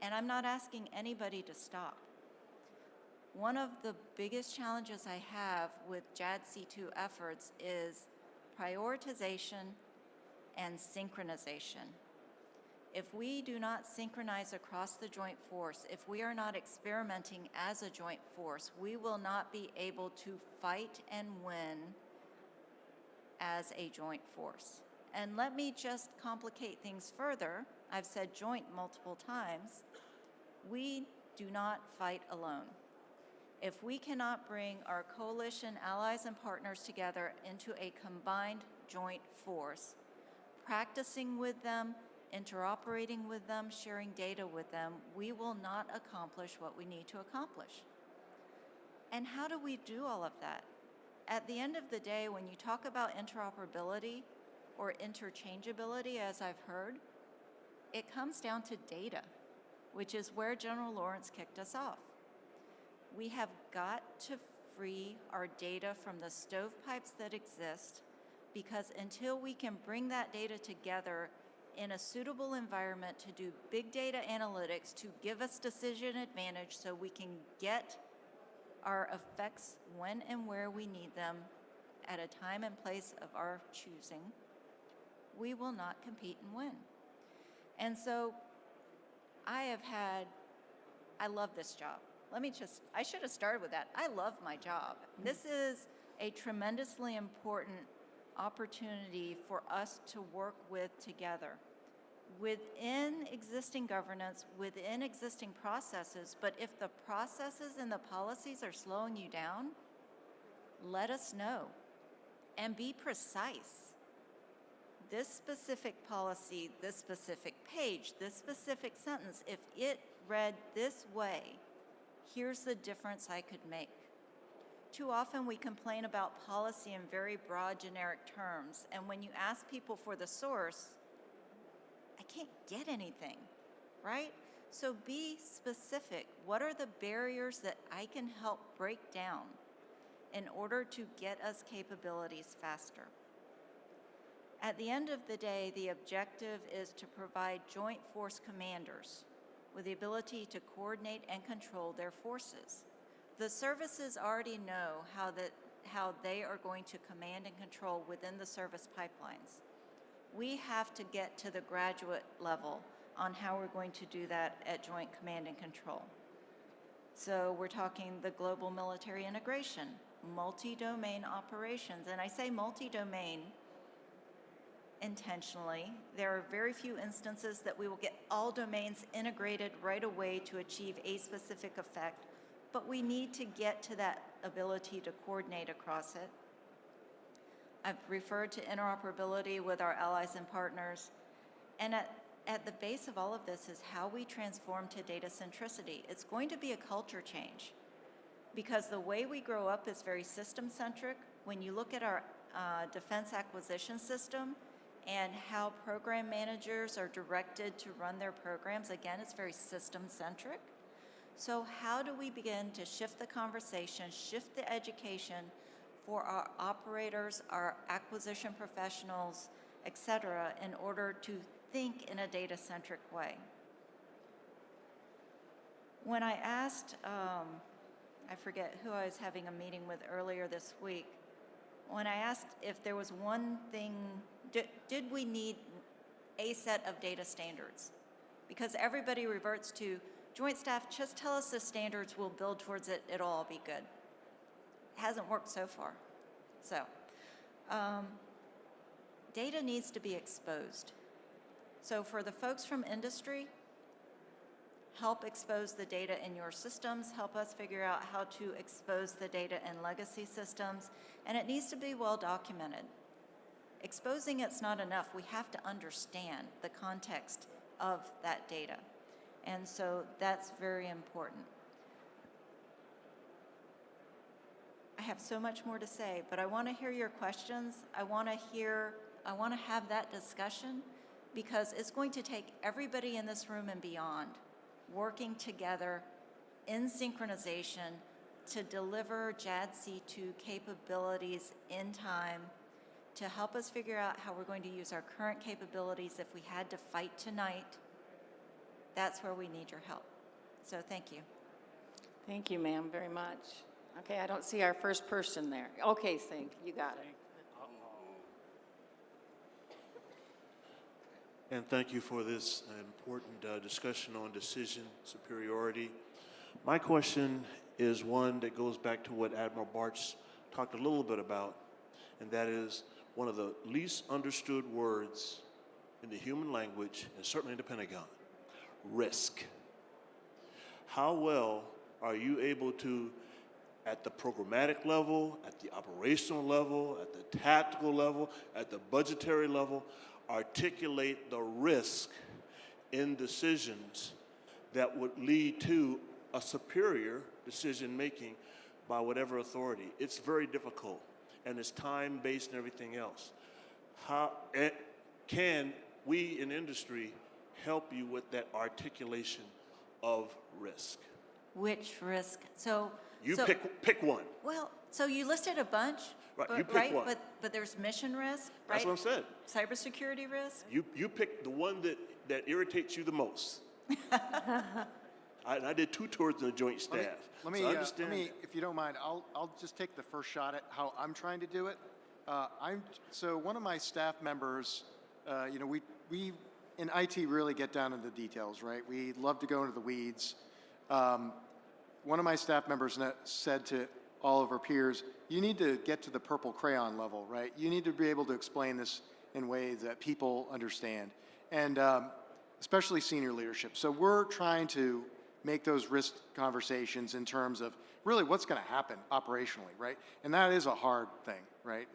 and I'm not asking anybody to stop. One of the biggest challenges I have with JADC2 efforts is prioritization and synchronization. If we do not synchronize across the joint force, if we are not experimenting as a joint force, we will not be able to fight and win as a joint force. And let me just complicate things further. I've said joint multiple times. We do not fight alone. If we cannot bring our coalition allies and partners together into a combined joint force, practicing with them, interoperating with them, sharing data with them, we will not accomplish what we need to accomplish. And how do we do all of that? At the end of the day, when you talk about interoperability or interchangeability, as I've heard, it comes down to data, which is where General Lawrence kicked us off. We have got to free our data from the stovepipes that exist, because until we can bring that data together in a suitable environment to do big data analytics to give us decision advantage so we can get our effects when and where we need them at a time and place of our choosing, we will not compete and win. And so I love this job. I should have started with that. I love my job. This is a tremendously important opportunity for us to work with together within existing governance, within existing processes. But if the processes and the policies are slowing you down, let us know and be precise. This specific policy, this specific page, this specific sentence, if it read this way, here's the difference I could make. Too often we complain about policy in very broad, generic terms, and when you ask people for the source, I can't get anything, right? So be specific. What are the barriers that I can help break down in order to get us capabilities faster? At the end of the day, the objective is to provide joint force commanders with the ability to coordinate and control their forces. The services already know how they are going to command and control within the service pipelines. We have to get to the graduate level on how we're going to do that at Joint Command and Control. So we're talking the global military integration, multi-domain operations, and I say multi-domain intentionally. There are very few instances that we will get all domains integrated right away to achieve a specific effect, but we need to get to that ability to coordinate across it. I've referred to interoperability with our allies and partners, and at the base of all of this is how we transform to data centricity. It's going to be a culture change, because the way we grow up is very system-centric. When you look at our defense acquisition system and how program managers are directed to run their programs, again, it's very system-centric. So how do we begin to shift the conversation, shift the education for our operators, our acquisition professionals, et cetera, in order to think in a data-centric way? When I asked, I forget who I was having a meeting with earlier this week, when I asked if there was one thing, did we need a set of data standards? Because everybody reverts to Joint Staff, just tell us the standards, we'll build towards it, it'll all be good. Hasn't worked so far. So, data needs to be exposed. So for the folks from industry, help expose the data in your systems, help us figure out how to expose the data in legacy systems, and it needs to be well documented. Exposing it's not enough. We have to understand the context of that data. And so that's very important. I have so much more to say, but I want to hear your questions. I want to have that discussion, because it's going to take everybody in this room and beyond working together in synchronization to deliver JADC2 capabilities in time, to help us figure out how we're going to use our current capabilities if we had to fight tonight. That's where we need your help. So thank you. Thank you, ma'am, very much. Okay, I don't see our first person there. Okay, Sink, you got it. And thank you for this important discussion on decision superiority. My question is one that goes back to what Admiral Bartz talked a little bit about, and that is one of the least understood words in the human language, and certainly in the Pentagon, risk. How well are you able to, at the programmatic level, at the operational level, at the tactical level, at the budgetary level, articulate the risk in decisions that would lead to a superior decision making by whatever authority? It's very difficult, and it's time-based and everything else. How can we in industry help you with that articulation of risk? Which risk? So You pick one. Well, so you listed a bunch, Right, but, you pick one. But there's mission risk, right? That's what I said. Cybersecurity risk. You pick the one that irritates you the most. I did 2 tours of the Joint Staff. Let so I understand me, that. if you don't mind, I'll just take the first shot at how I'm trying to do it. So one of my staff members, we in IT really get down into the details, right? We love to go into the weeds. One of my staff members said to all of our peers, you need to get to the purple crayon level, right? You need to be able to explain this in ways that people understand, and especially senior leadership. So we're trying to make those risk conversations in terms of really what's going to happen operationally, right? And that is a hard thing, right?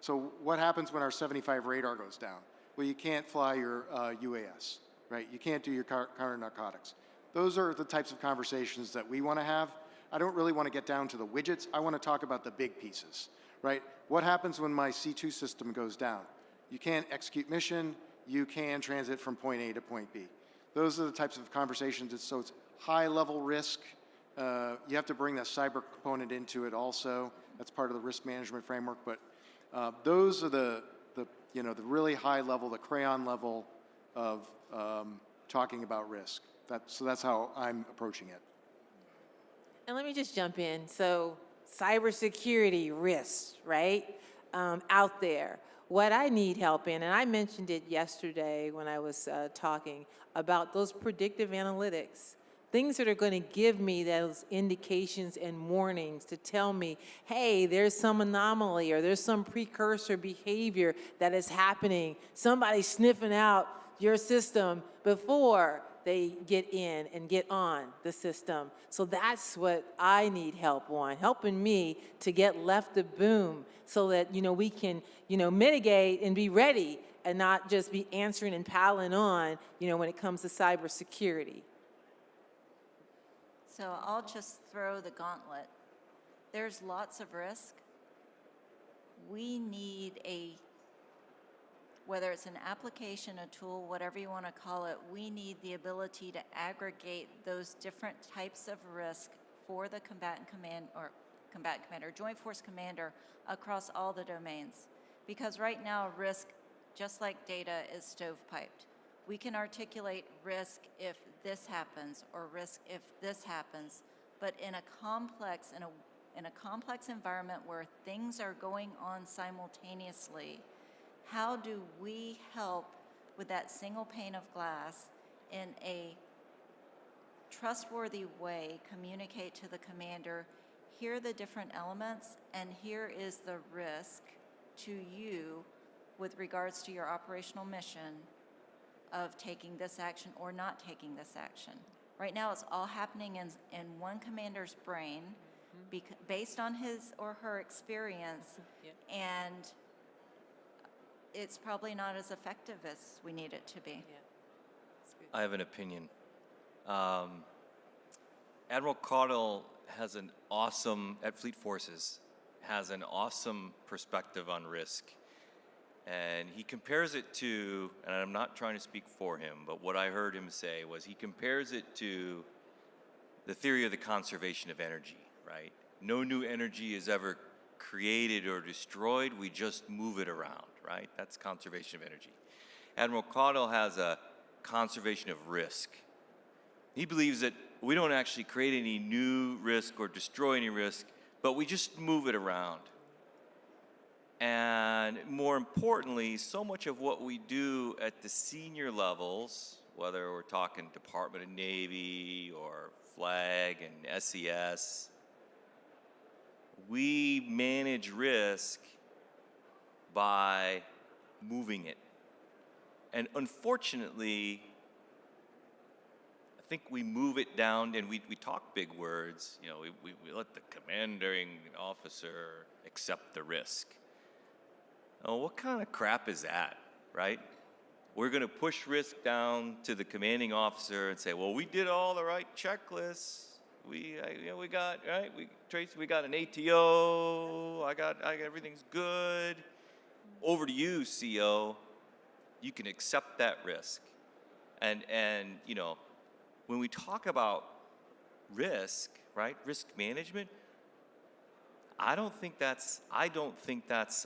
So what happens when our 75 radar goes down? Well, you can't fly your UAS, right? You can't do your counter narcotics. Those are the types of conversations that we want to have. I don't really want to get down to the widgets. I want to talk about the big pieces, right? What happens when my C2 system goes down? You can't execute mission. You can transit from point A to point B. Those are the types of conversations. So it's high-level risk. You have to bring that cyber component into it also. That's part of the risk management framework. But those are the really high level, the crayon level of talking about risk. So that's how I'm approaching it. And let me just jump in. So cybersecurity risks, right, out there. What I need help in, and I mentioned it yesterday when I was talking about those predictive analytics, things that are going to give me those indications and warnings to tell me, hey, there's some anomaly or there's some precursor behavior that is happening. Somebody's sniffing out your system before they get in and get on the system. So that's what I need help on, helping me to get left of boom so that, we can, mitigate and be ready and not just be answering and piling on, when it comes to cybersecurity. So I'll just throw the gauntlet. There's lots of risk. We need whether it's an application, a tool, whatever you want to call it, we need the ability to aggregate those different types of risk for the combatant commander, joint force commander across all the domains. Because right now, risk, just like data, is stovepiped. We can articulate risk if this happens or risk if this happens, but in a complex environment where things are going on simultaneously, how do we help with that single pane of glass in a trustworthy way, communicate to the commander, here are the different elements, and here is the risk to you with regards to your operational mission of taking this action or not taking this action. Right now, it's all happening in one commander's brain based on his or her experience, and it's probably not as effective as we need it to be. I have an opinion. Admiral Caudle has an awesome, at Fleet Forces, has an awesome perspective on risk. And he compares it to, and I'm not trying to speak for him, but what I heard him say was he compares it to the theory of the conservation of energy, right? No new energy is ever created or destroyed, we just move it around, right? That's conservation of energy. Admiral Caudle has a conservation of risk. He believes that we don't actually create any new risk or destroy any risk, but we just move it around. And more importantly, so much of what we do at the senior levels, whether we're talking Department of Navy or Flag and SES, we manage risk by moving it. And unfortunately, I think we move it down and we talk big words. You know, we let the commanding officer accept the risk. Oh, what kind of crap is that, right? We're going to push risk down to the commanding officer and say, well, we did all the right checklists. We got, right? Tracy, we got an ATO. I got everything's good. Over to you, CO. You can accept that risk. And you know, when we talk about risk, right? Risk management, I don't think that's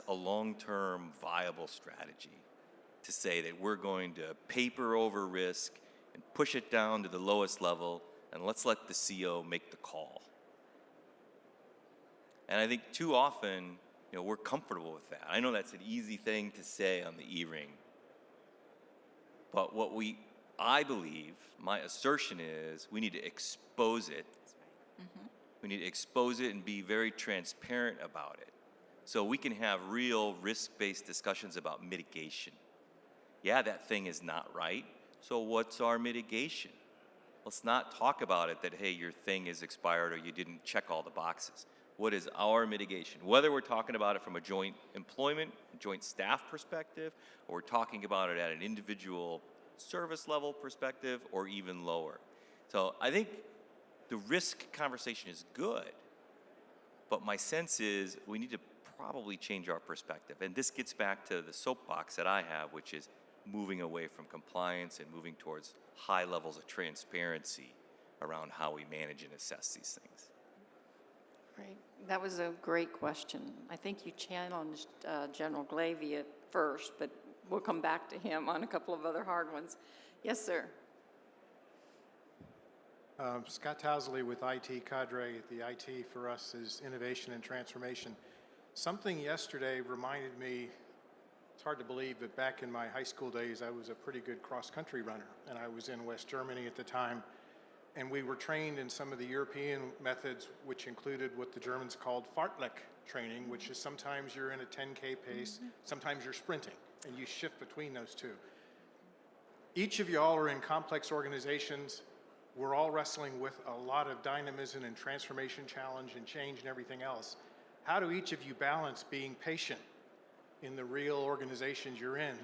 a long-term viable strategy to say that we're going to paper over risk and push it down to the lowest level and let's let the CO make the call. And I think too often, you know, we're comfortable with that. I know that's an easy thing to say on the E-ring. But I believe, my assertion is, we need to expose it. We need to expose it and be very transparent about it so we can have real risk-based discussions about mitigation. Yeah, that thing is not right, so what's our mitigation? Let's not talk about it that, hey, your thing is expired or you didn't check all the boxes. What is our mitigation? Whether we're talking about it from a joint employment, joint staff perspective, or we're talking about it at an individual service level perspective, or even lower. So I think the risk conversation is good, but my sense is we need to probably change our perspective. And this gets back to the soapbox that I have, which is moving away from compliance and moving towards high levels of transparency around how we manage and assess these things. Great. That was a great question. I think you challenged General Glavy at first, but we'll come back to him on a couple of other hard ones. Yes, sir. Scott Tousley with IT Cadre. The IT for us is innovation and transformation. Something yesterday reminded me, it's hard to believe, but back in my high school days, I was a pretty good cross-country runner, and I was in West Germany at the time, and we were trained in some of the European methods, which included what the Germans called Fartlek training, which is sometimes you're in a 10K pace, sometimes you're sprinting, and you shift between those two. Each of y'all are in complex organizations. We're all wrestling with a lot of dynamism and transformation challenge and change and everything else. How do each of you balance being patient in the real organizations you're in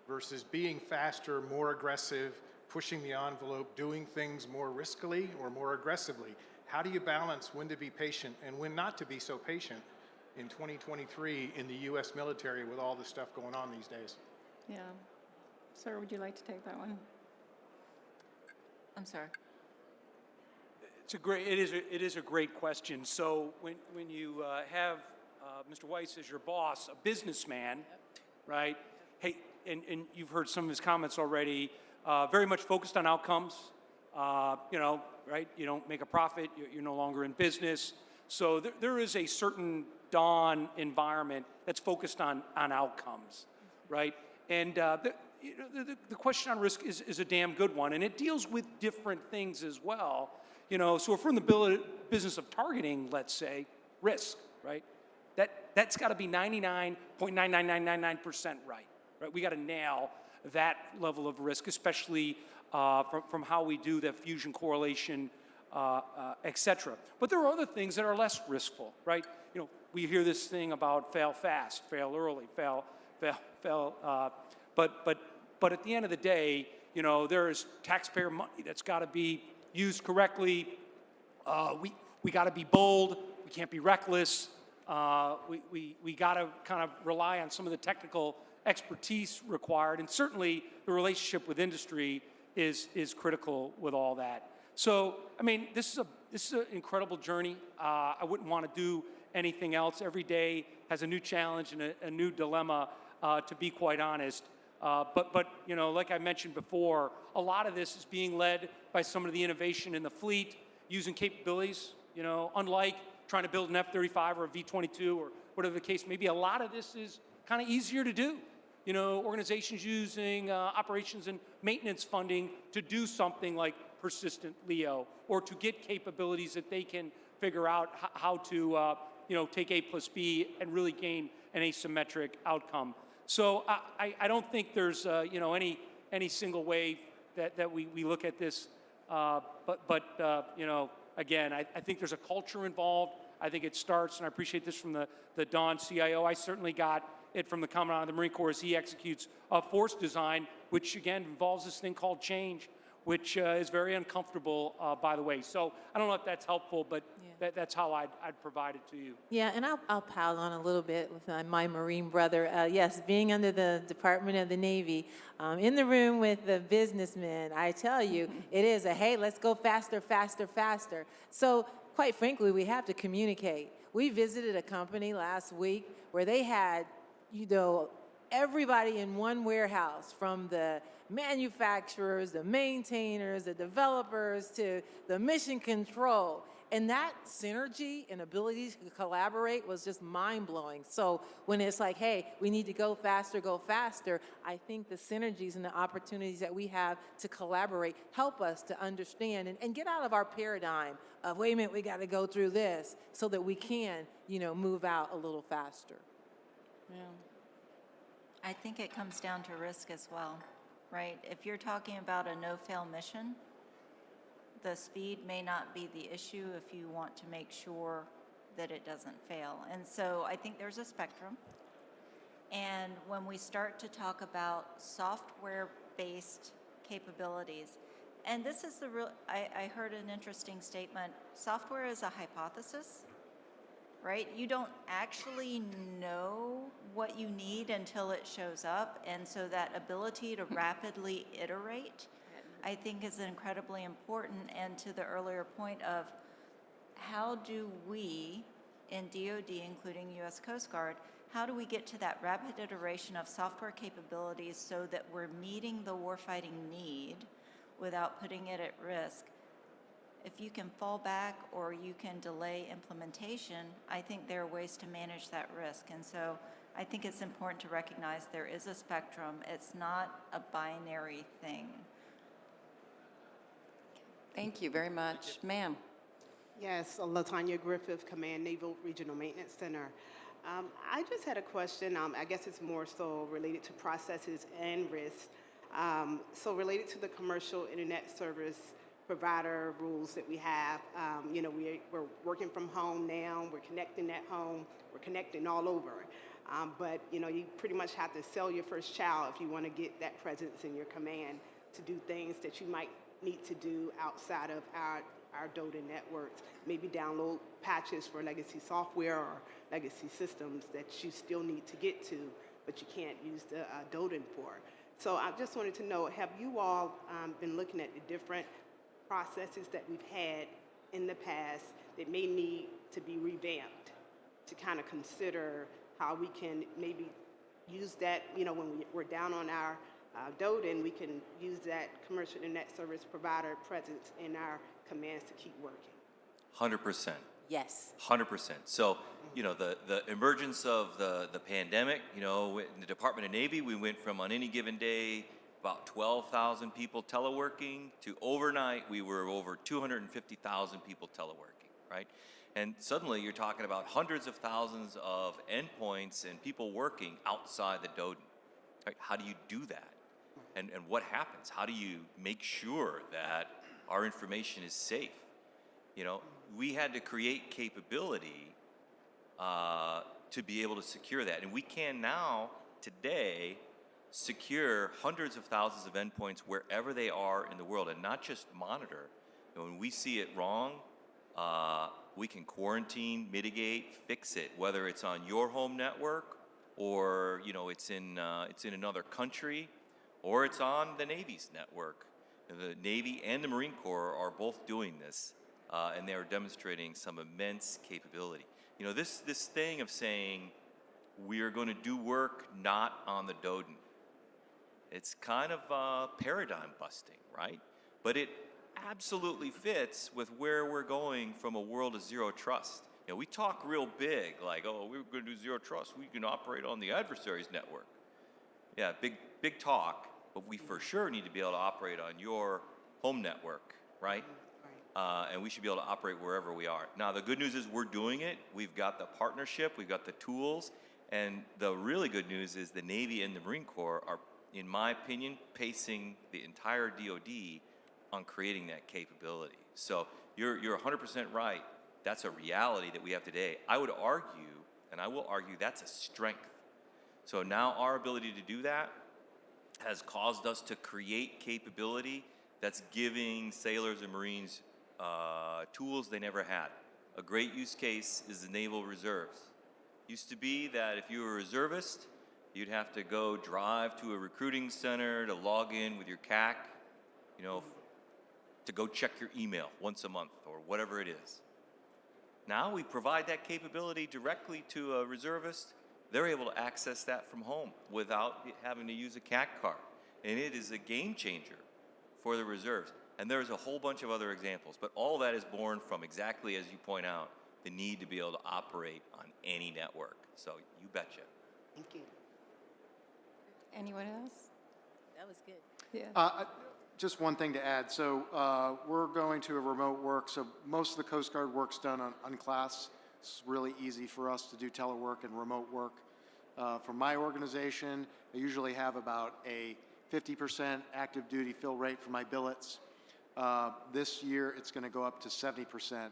versus being faster, more aggressive, pushing the envelope, doing things more riskily or more aggressively? How do you balance when to be patient and when not to be so patient in 2023 in the U.S. military with all the stuff going on these days? Yeah. Sir, would you like to take that one? I'm sorry. It is a great question. So when you have Mr. Weiss as your boss, a businessman, right? Hey, and you've heard some of his comments already. Very much focused on outcomes. You know, right? You don't make a profit, you're no longer in business. So there is a certain dawn environment that's focused on outcomes, right? And the question on risk is a damn good one, and it deals with different things as well. You know, so if we're in the business of targeting, let's say, risk, right? That's got to be 99.99999% right? We got to nail that level of risk, especially from how we do the fusion correlation, et cetera. But there are other things that are less riskful, right? You know, we hear this thing about fail fast, fail early, fail. But at the end of the day, you know, there is taxpayer money that's got to be used correctly. We got to be bold. We can't be reckless. We got to kind of rely on some of the technical expertise required, and certainly the relationship with industry is critical with all that. So, I mean, this is an incredible journey. I wouldn't want to do anything else. Every day has a new challenge and a new dilemma, to be quite honest. But you know, like I mentioned before, a lot of this is being led by some of the innovation in the fleet, using capabilities, you know, unlike trying to build an F-35 or a V-22 or whatever the case may be. A lot of this is kind of easier to do. You know, organizations using operations and maintenance funding to do something like persistent LEO, or to get capabilities that they can figure out how to, you know, take A plus B and really gain an asymmetric outcome. So I don't think there's, you know, any single way that we look at this. But you know, again, I think there's a culture involved. I think it starts, and I appreciate this from the Don CIO. I certainly got it from the Commandant of the Marine Corps as he executes a force design, which again involves this thing called change, which is very uncomfortable, by the way. So I don't know if that's helpful, but that's how I'd provide it to you. Yeah, and I'll pile on a little bit with my Marine brother. Yes, being under the Department of the Navy, in the room with the businessmen, I tell you, it is a, hey, let's go faster, faster, faster. So quite frankly, we have to communicate. We visited a company last week where they had, you know, everybody in one warehouse, from the manufacturers, the maintainers, the developers, to the mission control. And that synergy and ability to collaborate was just mind-blowing. So when it's like, hey, we need to go faster, I think the synergies and the opportunities that we have to collaborate help us to understand and get out of our paradigm of, wait a minute, we got to go through this, so that we can, you know, move out a little faster. Yeah. I think it comes down to risk as well, right? If you're talking about a no-fail mission, the speed may not be the issue if you want to make sure that it doesn't fail. And so I think there's a spectrum. And when we start to talk about software-based capabilities, and this is the real, I heard an interesting statement, software is a hypothesis, right? You don't actually know what you need until it shows up. And so that ability to rapidly iterate, I think, is incredibly important. And to the earlier point of how do we in DoD, including U.S. Coast Guard, how do we get to that rapid iteration of software capabilities so that we're meeting the warfighting need without putting it at risk? If you can fall back or you can delay implementation, I think there are ways to manage that risk. And so I think it's important to recognize there is a spectrum. It's not a binary thing. Thank you very much. Ma'am. Yes, LaTanya Griffith, Command Naval Regional Maintenance Center. I just had a question. I guess it's more so related to processes and risks. So related to the commercial internet service provider rules that we have, you know, we're working from home now. We're connecting at home. We're connecting all over. But, you know, you pretty much have to sell your first child if you want to get that presence in your command to do things that you might need to do outside of our DoD networks. Maybe download patches for legacy software or legacy systems that you still need to get to, but you can't use the DoD for. So I just wanted to know, have you all been looking at the different processes that we've had in the past that may need to be revamped to kind of consider how we can maybe use that, you know, when we're down on our DoD, and we can use that commercial internet service provider presence in our commands to keep working? 100%. Yes. 100%. So, you know, the emergence of the pandemic, you know, in the Department of Navy, we went from, on any given day, about 12,000 people teleworking, to overnight we were over 250,000 people teleworking, right? And suddenly you're talking about hundreds of thousands of endpoints and people working outside the DoD. Right? How do you do that? And what happens? How do you make sure that our information is safe? You know, we had to create capability to be able to secure that. And we can now, today, secure hundreds of thousands of endpoints wherever they are in the world, and not just monitor. And when we see it wrong, we can quarantine, mitigate, fix it, whether it's on your home network, or, you know, it's in another country, or it's on the Navy's network. The Navy and the Marine Corps are both doing this, and they are demonstrating some immense capability. You know, this thing of saying we are going to do work not on the DoD, it's kind of paradigm busting, right? But it absolutely fits with where we're going from a world of zero trust. You You know, we talk real big, like, oh, we're going to do zero trust. We can operate on the adversary's network. Yeah, big talk, but we for sure need to be able to operate on your home network, right? And we should be able to operate wherever we are. Now, the good news is we're doing it. We've got the partnership, we've got the tools, and the really good news is the Navy and the Marine Corps are, in my opinion, pacing the entire DoD on creating that capability. So you're 100% right. That's a reality that we have today. I would argue, and I will argue, that's a strength. So now our ability to do that has caused us to create capability that's giving sailors and Marines tools they never had. A great use case is the Naval Reserves. Used to be that if you were a reservist, you'd have to go drive to a recruiting center to log in with your CAC, you know, to go check your email once a month or whatever it is. Now we provide that capability directly to a reservist. They're able to access that from home without having to use a CAC card. And it is a game changer for the reserves. And there's a whole bunch of other examples, but all that is born from, exactly as you point out, the need to be able to operate on any network. So you betcha. Thank you. Anyone else? That was good. Yeah. Just one thing to add. So we're going to a remote work. So most of the Coast Guard work's done on unclass. It's really easy for us to do telework and remote work. For my organization, I usually have about a 50% active duty fill rate for my billets. This year, it's going to go up to 70%.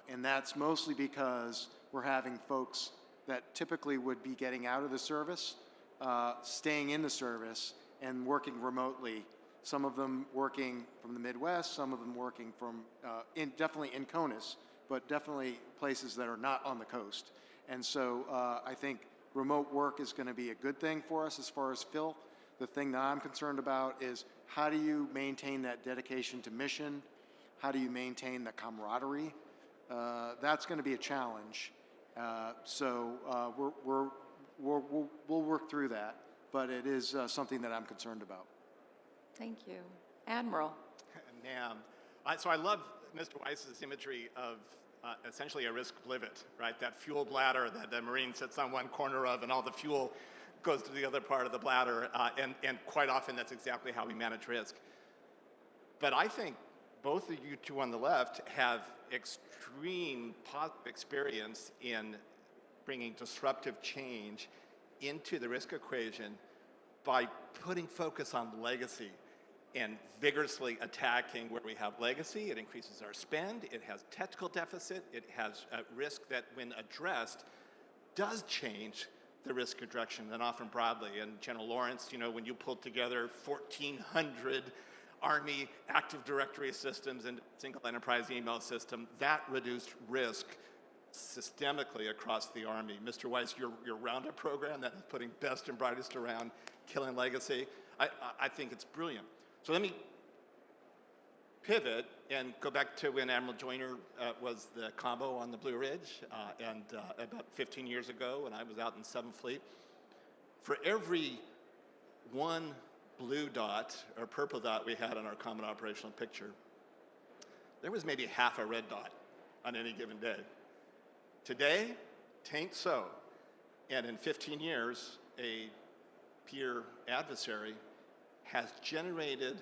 And that's mostly because we're having folks that typically would be getting out of the service, staying in the service, and working remotely. Some of them working from the Midwest, some of them working from, definitely in CONUS, but definitely places that are not on the coast. And so I think remote work is going to be a good thing for us as far as fill. The thing that I'm concerned about is how do you maintain that dedication to mission? How do you maintain the camaraderie? That's going to be a challenge. So we'll work through that, but it is something that I'm concerned about. Thank you. Admiral. Ma'am. So I love Mr. Weiss's imagery of essentially a risk blivet, right? That fuel bladder that the Marine sits on one corner of and all the fuel goes to the other part of the bladder. And quite often that's exactly how we manage risk. But I think both of you two on the left have extreme experience in bringing disruptive change into the risk equation by putting focus on legacy and vigorously attacking where we have legacy. It increases our spend, it has technical deficit, it has a risk that when addressed does change the risk direction, and often broadly. And General Lawrence, you know, when you pulled together 1,400 Army Active Directory systems and single enterprise email system, that reduced risk systemically across the Army. Mr. Weiss, your Roundup program that is putting best and brightest around killing legacy, I think it's brilliant. So let me pivot and go back to when Admiral Joyner was the combo on the Blue Ridge, and about 15 years ago when I was out in 7th Fleet. For every one blue dot or purple dot we had on our common operational picture, there was maybe half a red dot on any given day. Today, tain't so. And in 15 years, a peer adversary has generated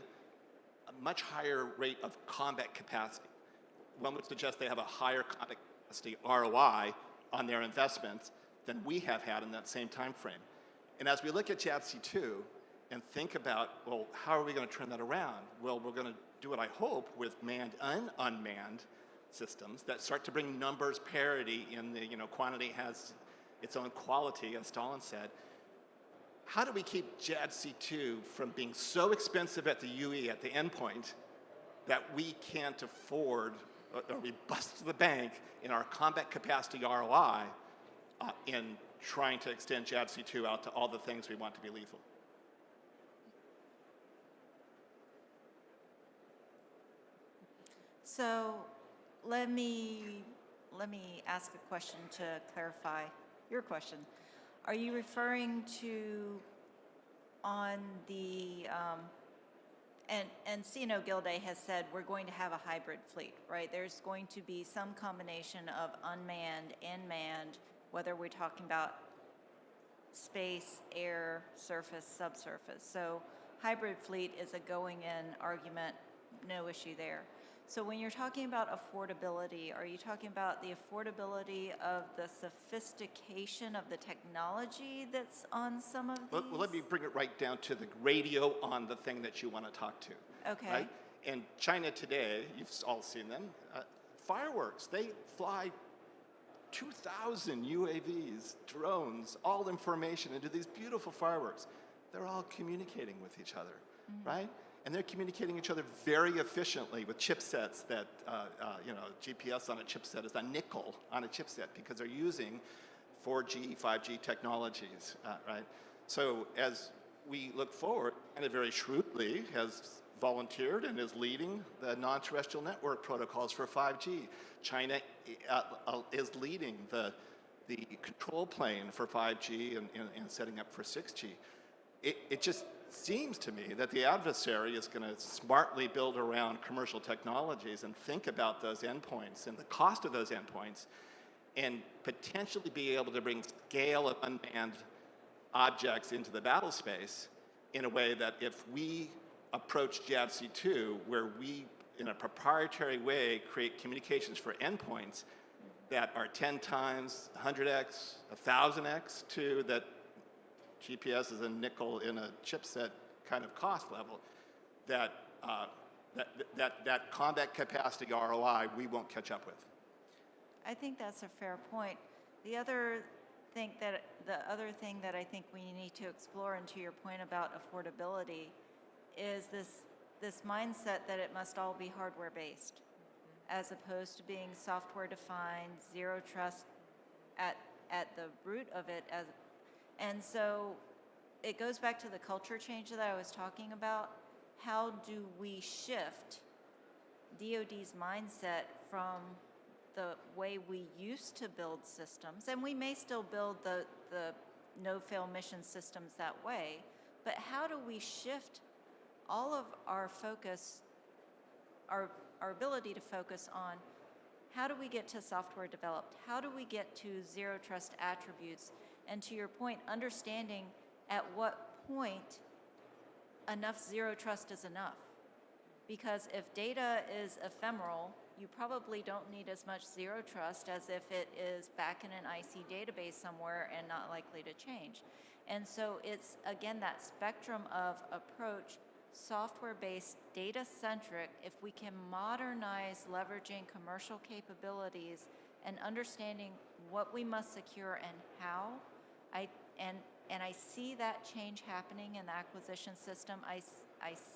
a much higher rate of combat capacity. One would suggest they have a higher combat capacity ROI on their investments than we have had in that same time frame. And as we look at JADC2 and think about, well, how are we going to turn that around? Well, we're going to do it, I hope, with manned and unmanned systems that start to bring numbers parity in the, quantity has its own quality, as Stalin said. How do we keep JADC2 from being so expensive at the UE, at the endpoint, that we can't afford, or we bust the bank in our combat capacity ROI in trying to extend JADC2 out to all the things we want to be lethal? So let me ask a question to clarify your question. Are you referring to on the And C&O Gilday has said we're going to have a hybrid fleet, right? There's going to be some combination of unmanned and manned, whether we're talking about space, air, surface, subsurface. So hybrid fleet is a going-in argument, no issue there. So when you're talking about affordability, are you talking about the affordability of the sophistication of the technology that's on some of these? Well, let me bring it right down to the radio on the thing that you want to talk to. Okay. Right? And China today, you've all seen them, fireworks. They fly 2,000 UAVs, drones, all information into these beautiful fireworks. They're all communicating with each other, right? And they're communicating each other very efficiently with chipsets that, GPS on a chipset is a nickel on a chipset because they're using 4G, 5G technologies, right? So as we look forward, and it very shrewdly has volunteered and is leading the non-terrestrial network protocols for 5G. China is leading the control plane for 5G and setting up for 6G. It just seems to me that the adversary is going to smartly build around commercial technologies and think about those endpoints and the cost of those endpoints and potentially be able to bring scale of unmanned objects into the battle space in a way that if we approach JADC2, where we, in a proprietary way, create communications for endpoints that are 10 times, 100x, 1,000x to that GPS is a nickel in a chipset kind of cost level, that combat capacity ROI we won't catch up with. I think that's a fair point. The other thing that I think we need to explore, and to your point about affordability, is this mindset that it must all be hardware based, as opposed to being software defined, zero trust at the root of it. And so it goes back to the culture change that I was talking about. How do we shift DoD's mindset from the way we used to build systems, and we may still build the no-fail mission systems that way, but how do we shift all of our focus, our ability to focus on how do we get to software developed? How do we get to zero trust attributes? And to your point, understanding at what point enough zero trust is enough. Because if data is ephemeral, you probably don't need as much zero trust as if it is back in an IC database somewhere and not likely to change. And so it's, again, that spectrum of approach, software-based, data-centric. If we can modernize leveraging commercial capabilities and understanding what we must secure and how, and I see that change happening in the acquisition system. I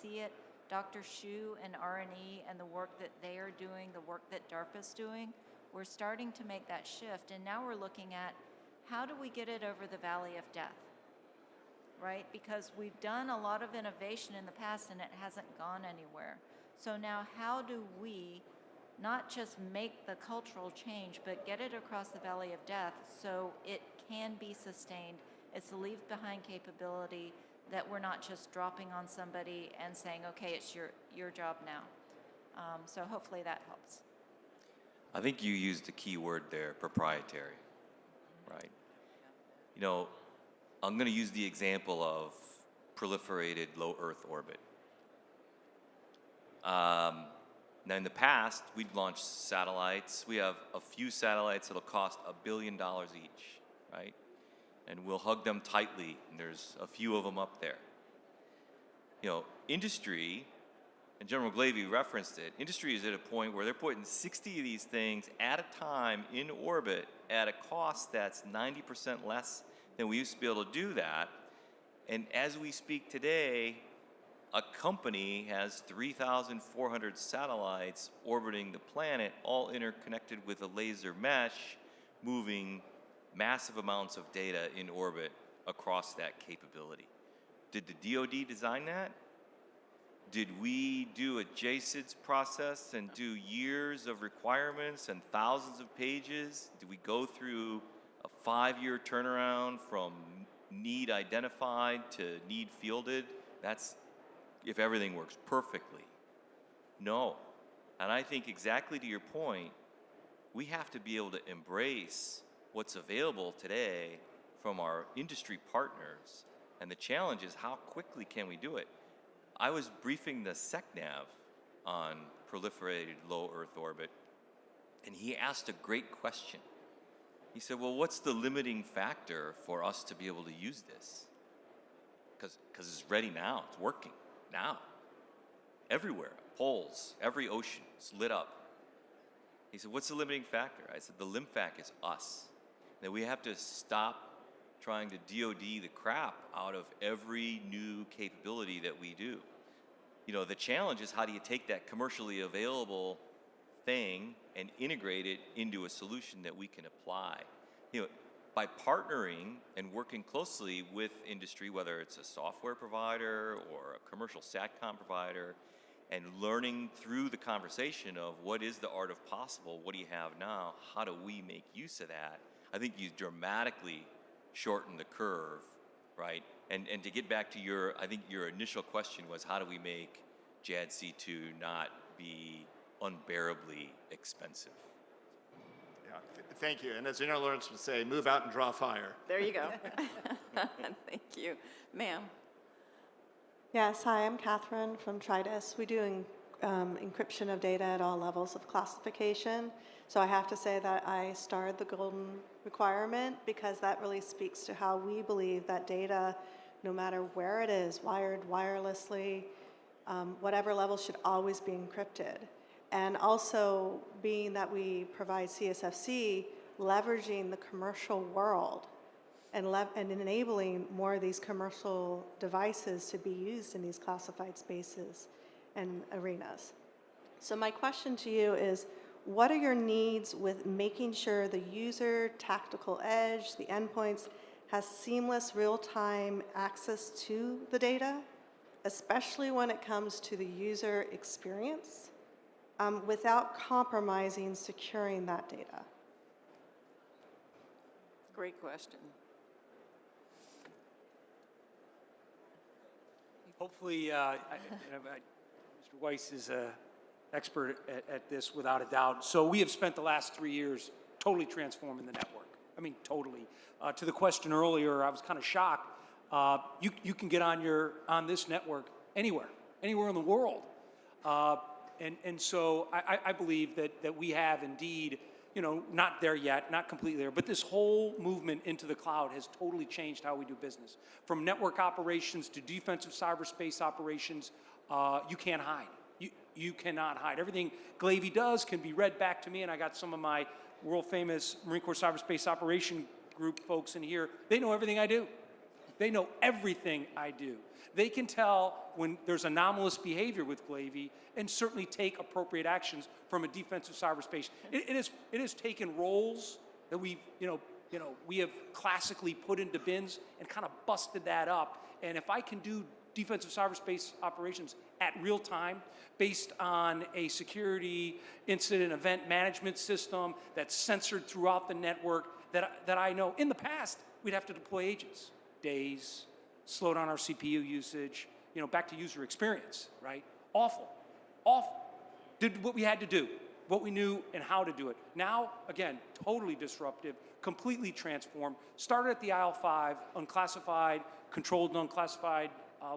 see it, Dr. Xu and R&E and the work that they are doing, the work that DARPA's doing. We're starting to make that shift, and now we're looking at how do we get it over the valley of death, right? Because we've done a lot of innovation in the past and it hasn't gone anywhere. So now how do we not just make the cultural change, but get it across the valley of death so it can be sustained? It's the leave behind capability that we're not just dropping on somebody and saying, okay, it's your job now. So hopefully that helps. I think you used the key word there, proprietary, right? You know, I'm going to use the example of proliferated low Earth orbit. Now, in the past, we'd launched satellites. We have a few satellites that'll cost $1 billion each, right? And we'll hug them tightly, and there's a few of them up there. You know, industry, and General Glavy referenced it, industry is at a point where they're putting 60 of these things at a time in orbit at a cost that's 90% less than we used to be able to do that. And as we speak today, a company has 3,400 satellites orbiting the planet, all interconnected with a laser mesh, moving massive amounts of data in orbit across that capability. Did the DoD design that? Did we do a JSIDS process and do years of requirements and thousands of pages? Did we go through a 5-year turnaround from need identified to need fielded? That's if everything works perfectly. No. And I think exactly to your point, we have to be able to embrace what's available today from our industry partners. And the challenge is, how quickly can we do it? I was briefing the SecNav on proliferated low Earth orbit, and he asked a great question. He said, well, what's the limiting factor for us to be able to use this? Because it's ready now, it's working now. Everywhere, poles, every ocean, it's lit up. He said, what's the limiting factor? I said, the limfac is us. That we have to stop trying to DoD the crap out of every new capability that we do. You know, the challenge is, how do you take that commercially available thing and integrate it into a solution that we can apply? You know, by partnering and working closely with industry, whether it's a software provider or a commercial SATCOM provider, and learning through the conversation of what is the art of possible, what do you have now, how do we make use of that, I think you dramatically shorten the curve, right? And to get back to I think your initial question was, how do we make JADC2 not be unbearably expensive? Yeah, thank you. And as General Lawrence would say, move out and draw fire. There you go. Thank you. Ma'am. Yes, hi, I'm Catherine from Tridus. We do encryption of data at all levels of classification. So I have to say that I starred the golden requirement, because that really speaks to how we believe that data, no matter where it is, wired, wirelessly, whatever level, should always be encrypted. And also, being that we provide CSFC, leveraging the commercial world and enabling more of these commercial devices to be used in these classified spaces and arenas. So my question to you is, what are your needs with making sure the user tactical edge, the endpoints, has seamless real-time access to the data, especially when it comes to the user experience, without compromising securing that data? Great question. Hopefully, Mr. Weiss is an expert at this without a doubt. So we have spent the last 3 years totally transforming the network. I mean, totally. To the question earlier, I was kind of shocked. You can get on this network anywhere in the world. And so I believe that we have indeed, not there yet, not completely there, but this whole movement into the cloud has totally changed how we do business. From network operations to defensive cyberspace operations, you can't hide. You cannot hide. Everything Glavy does can be read back to me, and I got some of my world-famous Marine Corps Cyberspace Operation Group folks in here. They know everything I do. They know everything I do. They can tell when there's anomalous behavior with Glavy and certainly take appropriate actions from a defensive cyberspace. It has taken roles that we have classically put into bins and kind of busted that up. And if I can do defensive cyberspace operations at real time based on a security incident event management system that's censored throughout the network, that I know in the past we'd have to deploy agents, days, slow down our CPU usage, back to user experience, right? Awful. Did what we had to do, what we knew and how to do it. Now, again, totally disruptive, completely transformed. Started at the IL5, unclassified, controlled and unclassified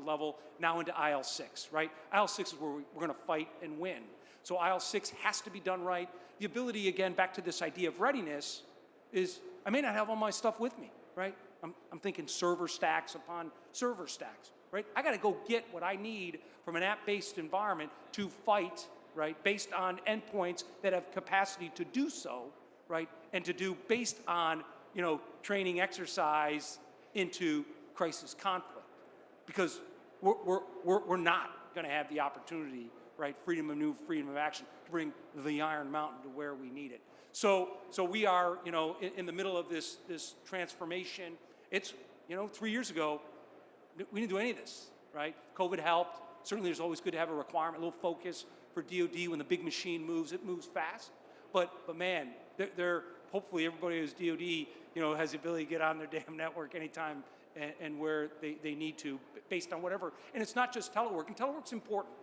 level, now into IL6, right? IL6 is where we're going to fight and win. So IL6 has to be done right. The ability, again, back to this idea of readiness, is I may not have all my stuff with me, right? I'm thinking server stacks upon server stacks, right? I got to go get what I need from an app-based environment to fight, right, based on endpoints that have capacity to do so, right, and to do based on, training exercise into crisis conflict. Because we're not going to have the opportunity, right, freedom of move, freedom of action, to bring the Iron Mountain to where we need it. So we are, in the middle of this transformation. It's, 3 years ago, we didn't do any of this, right? COVID helped. Certainly, it's always good to have a requirement, a little focus for DoD. When the big machine moves, it moves fast. But man, hopefully everybody who's DoD, has the ability to get on their damn network anytime and where they need to based on whatever. And it's not just telework, and telework's important.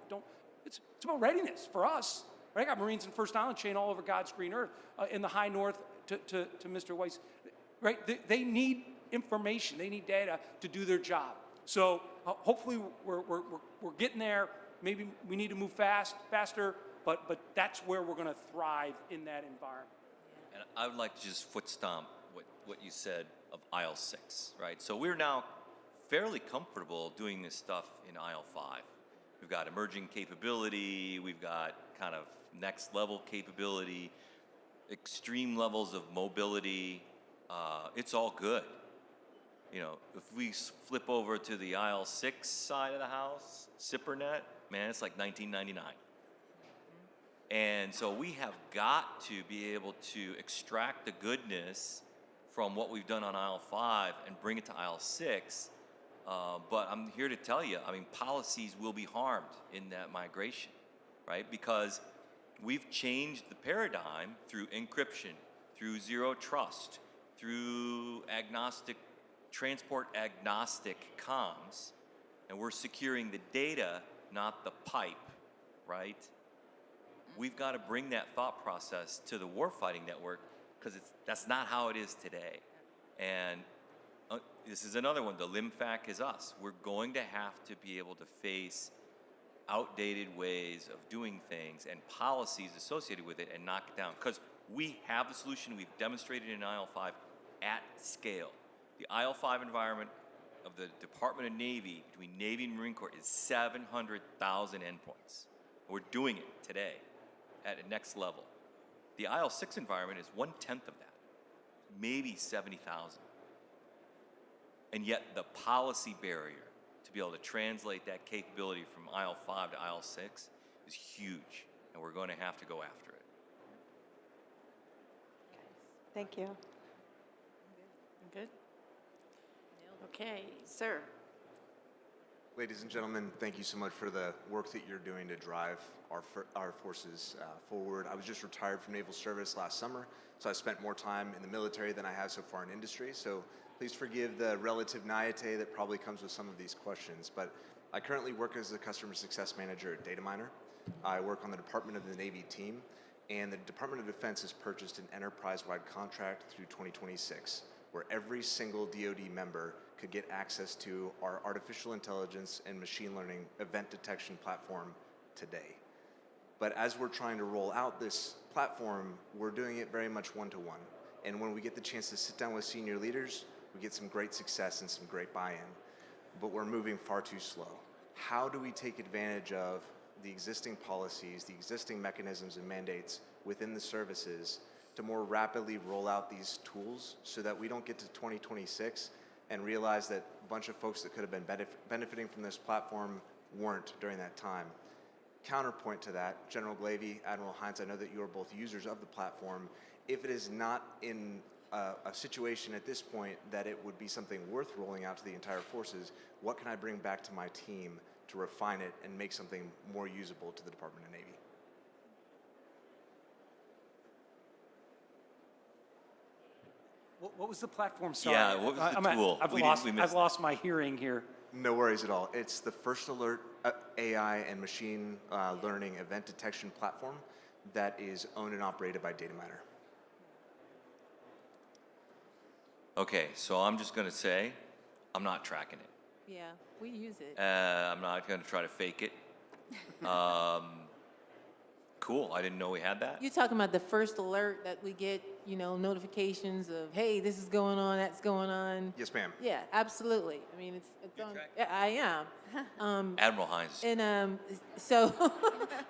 It's about readiness for us. Right? I got Marines in First Island chain all over God's green earth, in the high north to Mr. Weiss. Right? They need information. They need data to do their job. So hopefully we're getting there. Maybe we need to move faster, but that's where we're going to thrive in that environment. And I would like to just foot stomp what you said of aisle 6, right? So we're now fairly comfortable doing this stuff in aisle 5. We've got emerging capability, we've got kind of next level capability, extreme levels of mobility. It's all good. You know, if we flip over to the aisle 6 side of the house, SIPRNet, man, it's like 1999. And so we have got to be able to extract the goodness from what we've done on aisle 5 and bring it to aisle 6. But I'm here to tell you, I mean, policies will be harmed in that migration, right? Because we've changed the paradigm through encryption, through zero trust, through transport agnostic comms, and we're securing the data, not the pipe, right? We've got to bring that thought process to the warfighting network because that's not how it is today. And this is another one, the LIMFAC is us. We're going to have to be able to face outdated ways of doing things and policies associated with it and knock it down. Because we have the solution we've demonstrated in aisle 5 at scale. The aisle 5 environment of the Department of Navy, between Navy and Marine Corps, is 700,000 endpoints. We're doing it today at a next level. The aisle 6 environment is 1/10 of that, maybe 70,000. And yet the policy barrier to be able to translate that capability from aisle 5 to aisle 6 is huge, and we're going to have to go after it. Thank you. Good? Okay, sir. Ladies and gentlemen, thank you so much for the work that you're doing to drive our forces forward. I was just retired from naval service last summer, so I spent more time in the military than I have so far in industry. So please forgive the relative naivete that probably comes with some of these questions. But I currently work as a customer success manager at DataMiner. I work on the Department of the Navy team, and the Department of Defense has purchased an enterprise-wide contract through 2026, where every single DoD member could get access to our artificial intelligence and machine learning event detection platform today. But as we're trying to roll out this platform, we're doing it very much one-to-one. And when we get the chance to sit down with senior leaders, we get some great success and some great buy-in. But we're moving far too slow. How do we take advantage of the existing policies, the existing mechanisms and mandates within the services to more rapidly roll out these tools so that we don't get to 2026 and realize that a bunch of folks that could have been benefiting from this platform weren't during that time? Counterpoint to that, General Glavy, Admiral Hines, I know that you are both users of the platform. If it is not in a situation at this point that it would be something worth rolling out to the entire forces, what can I bring back to my team to refine it and make something more usable to the Department of Navy? What was the platform? Sorry. Yeah, what was the tool? I've lost my hearing here. No worries at all. It's the First Alert AI and machine learning event detection platform that is owned and operated by DataMiner. Okay, so I'm just going to say I'm not tracking it. Yeah, we use it. I'm not going to try to fake it. Cool, I didn't know we had that. You're talking about the first alert that we get, notifications of, hey, this is going on, that's going on. Yes, ma'am. Yeah, absolutely. I mean, it's on. Yeah, I am. Admiral Hines. And so,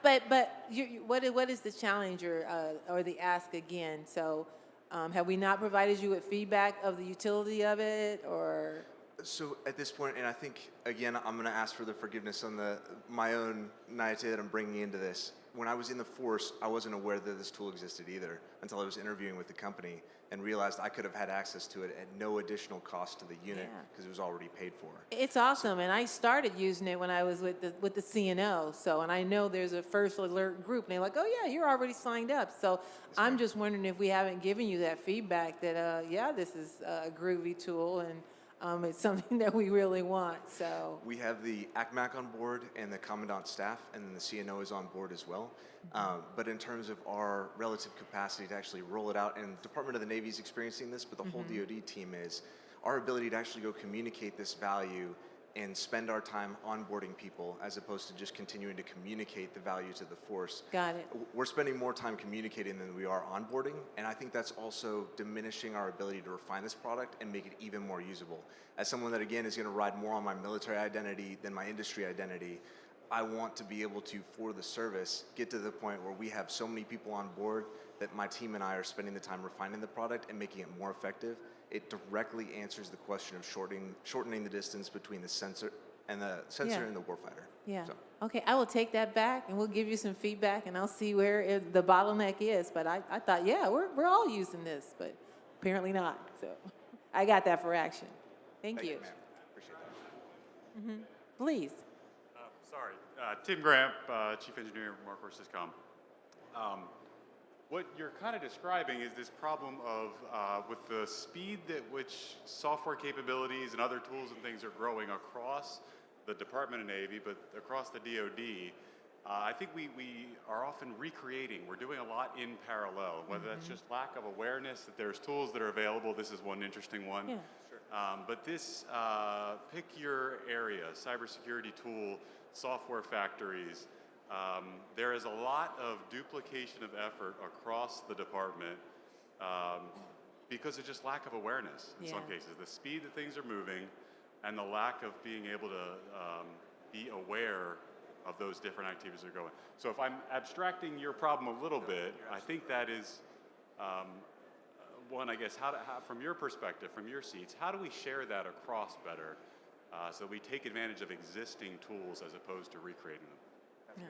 but what is the challenge or the ask again? So, have we not provided you with feedback of the utility of it, or? So at this point, and I think, again, I'm going to ask for the forgiveness on my own naivete that I'm bringing into this. When I was in the force, I wasn't aware that this tool existed either until I was interviewing with the company and realized I could have had access to it at no additional cost to the unit because it was already paid for. It's awesome, and I started using it when I was with the CNO. So, and I know there's a first alert group, and they're like, "Oh yeah, you're already signed up." So, I'm just wondering if we haven't given you that feedback that, yeah, this is a groovy tool, and It's something that we really want, so. We have the ACMAC on board and the Commandant staff, and then the CNO is on board as well. But in terms of our relative capacity to actually roll it out, and Department of the Navy is experiencing this, but the whole DoD team is, our ability to actually go communicate this value and spend our time onboarding people as opposed to just continuing to communicate the value to the force. Got it. We're spending more time communicating than we are onboarding, and I think that's also diminishing our ability to refine this product and make it even more usable. As someone that, again, is going to ride more on my military identity than my industry identity, I want to be able to, for the service, get to the point where we have so many people on board that my team and I are spending the time refining the product and making it more effective. It directly answers the question of shortening the distance between the sensor and the warfighter. Yeah. So. Okay, I will take that back and we'll give you some feedback and I'll see where the bottleneck is. But I thought, yeah, we're all using this, but apparently not. So I got that for action. Thank you. Ma'am. Appreciate that. Please. Sorry. Tim Gramp, Chief Engineer from Air Force Syscom. What you're kind of describing is this problem of, with the speed at which software capabilities and other tools and things are growing across the Department of Navy, but across the DoD, I think we are often recreating. We're doing a lot in parallel, whether that's just lack of awareness that there's tools that are available. This is one interesting one. Yeah. But this, pick your area, cybersecurity tool, software factories. There is a lot of duplication of effort across the department because of just lack of awareness in some cases. The speed that things are moving and the lack of being able to be aware of those different activities that are going. So if I'm abstracting your problem a little bit, I think that is one, I guess, how from your perspective, from your seats, how do we share that across better so we take advantage of existing tools as opposed to recreating them? Yeah.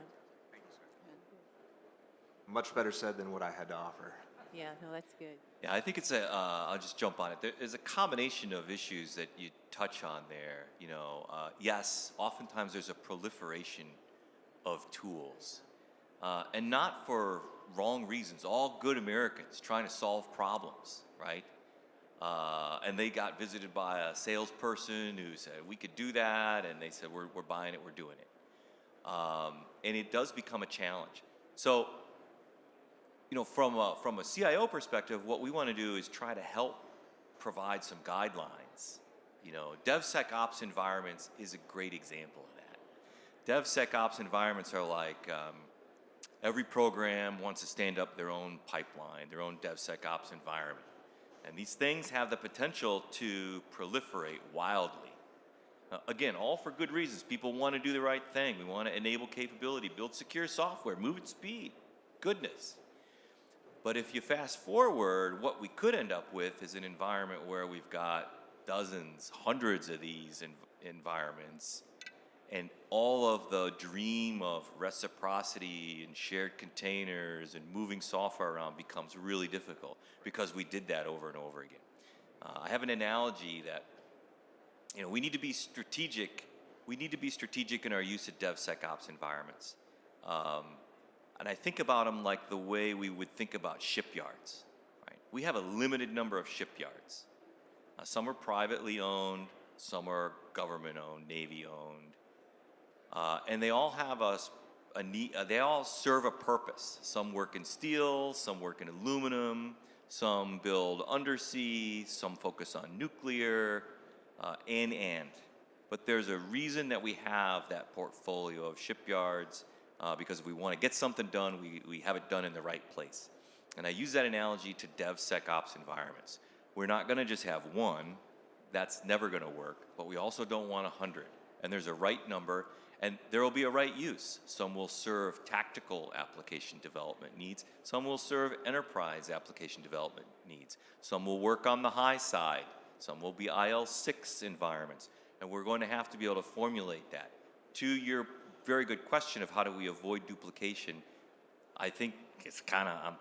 Thank you, sir. Much better said than what I had to offer. Yeah, no, that's good. Yeah, I think it's I'll just jump on it. There's a combination of issues that you touch on there. You know, yes, oftentimes there's a proliferation of tools, and not for wrong reasons. All good Americans trying to solve problems, right? And they got visited by a salesperson who said, we could do that, and they said, we're buying it, we're doing it. And it does become a challenge. So, you know, from a CIO perspective, what we want to do is try to help provide some guidelines. You know, DevSecOps environments is a great example of that. DevSecOps environments are like every program wants to stand up their own pipeline, their own DevSecOps environment. And these things have the potential to proliferate wildly. Again, all for good reasons. People want to do the right thing. We want to enable capability, build secure software, move at speed. Goodness. But if you fast forward, what we could end up with is an environment where we've got dozens, hundreds of these environments, and all of the dream of reciprocity and shared containers and moving software around becomes really difficult because we did that over and over again. I have an analogy that, you know, we need to be strategic. We need to be strategic in our use of DevSecOps environments. And I think about them like the way we would think about shipyards. Right? We have a limited number of shipyards. Some are privately owned, some are government owned, Navy owned. And they all have they all serve a purpose. Some work in steel, some work in aluminum, some build undersea, some focus on nuclear, and. But there's a reason that we have that portfolio of shipyards, because if we want to get something done, we have it done in the right place. And I use that analogy to DevSecOps environments. We're not going to just have one. That's never going to work. But we also don't want 100. And there's a right number, and there will be a right use. Some will serve tactical application development needs. Some will serve enterprise application development needs. Some will work on the high side. Some will be IL6 environments. And we're going to have to be able to formulate that. To your very good question of how do we avoid duplication, I think it's kind of,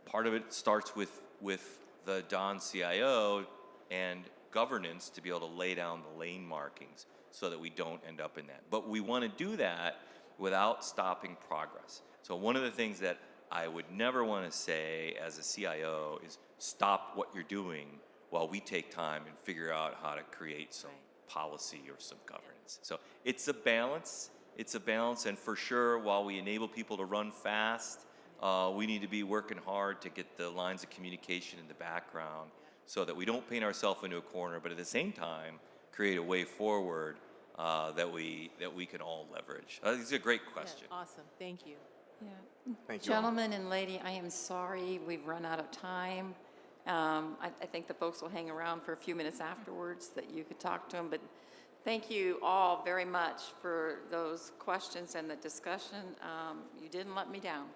part of it starts with the Don CIO and governance to be able to lay down the lane markings so that we don't end up in that. But we want to do that without stopping progress. So one of the things that I would never want to say as a CIO is stop what you're doing while we take time and figure out how to create some policy or some governance. So it's a balance. It's a balance, and for sure, while we enable people to run fast, we need to be working hard to get the lines of communication in the background so that we don't paint ourselves into a corner, but at the same time, create a way forward that we can all leverage. This is a great question. Yeah, awesome, thank you. Yeah. Thank you all. Gentlemen and lady, I am sorry, we've run out of time. I think the folks will hang around for a few minutes afterwards that you could talk to them, but thank you all very much for those questions and the discussion. You didn't let me down.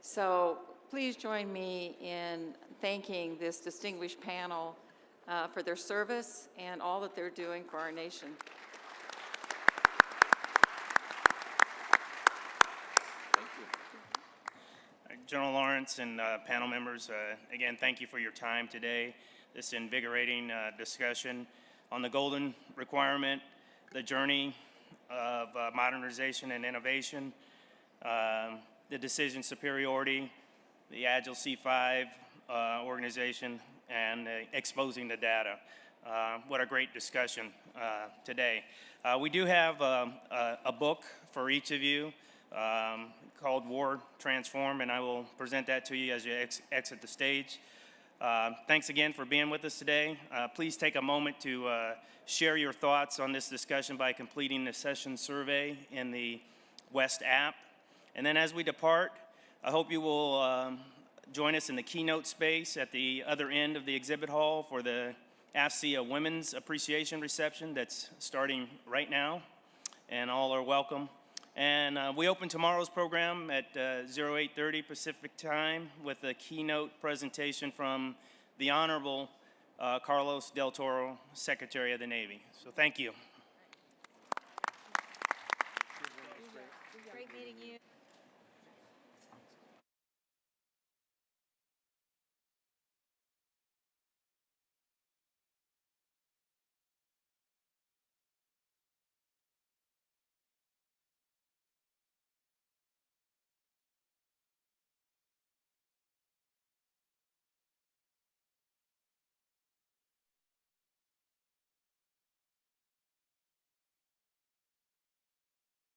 So please join me in thanking this distinguished panel for their service and all that they're doing for our nation. General Lawrence and panel members, again, thank you for your time today. This invigorating discussion on the golden requirement, the journey of modernization and innovation, the decision superiority, the Agile C5 organization, and exposing the data. What a great discussion today. We do have a book for each of you called War Transform, and I will present that to you as you exit the stage. Thanks again for being with us today. Please take a moment to share your thoughts on this discussion by completing the session survey in the West app. And then as we depart, I hope you will join us in the keynote space at the other end of the exhibit hall for the AFCEA Women's Appreciation Reception that's starting right now, and all are welcome. And we open tomorrow's program at 08:30 Pacific time with a keynote presentation from the Honorable Carlos Del Toro, Secretary of the Navy. So thank you. Great meeting you.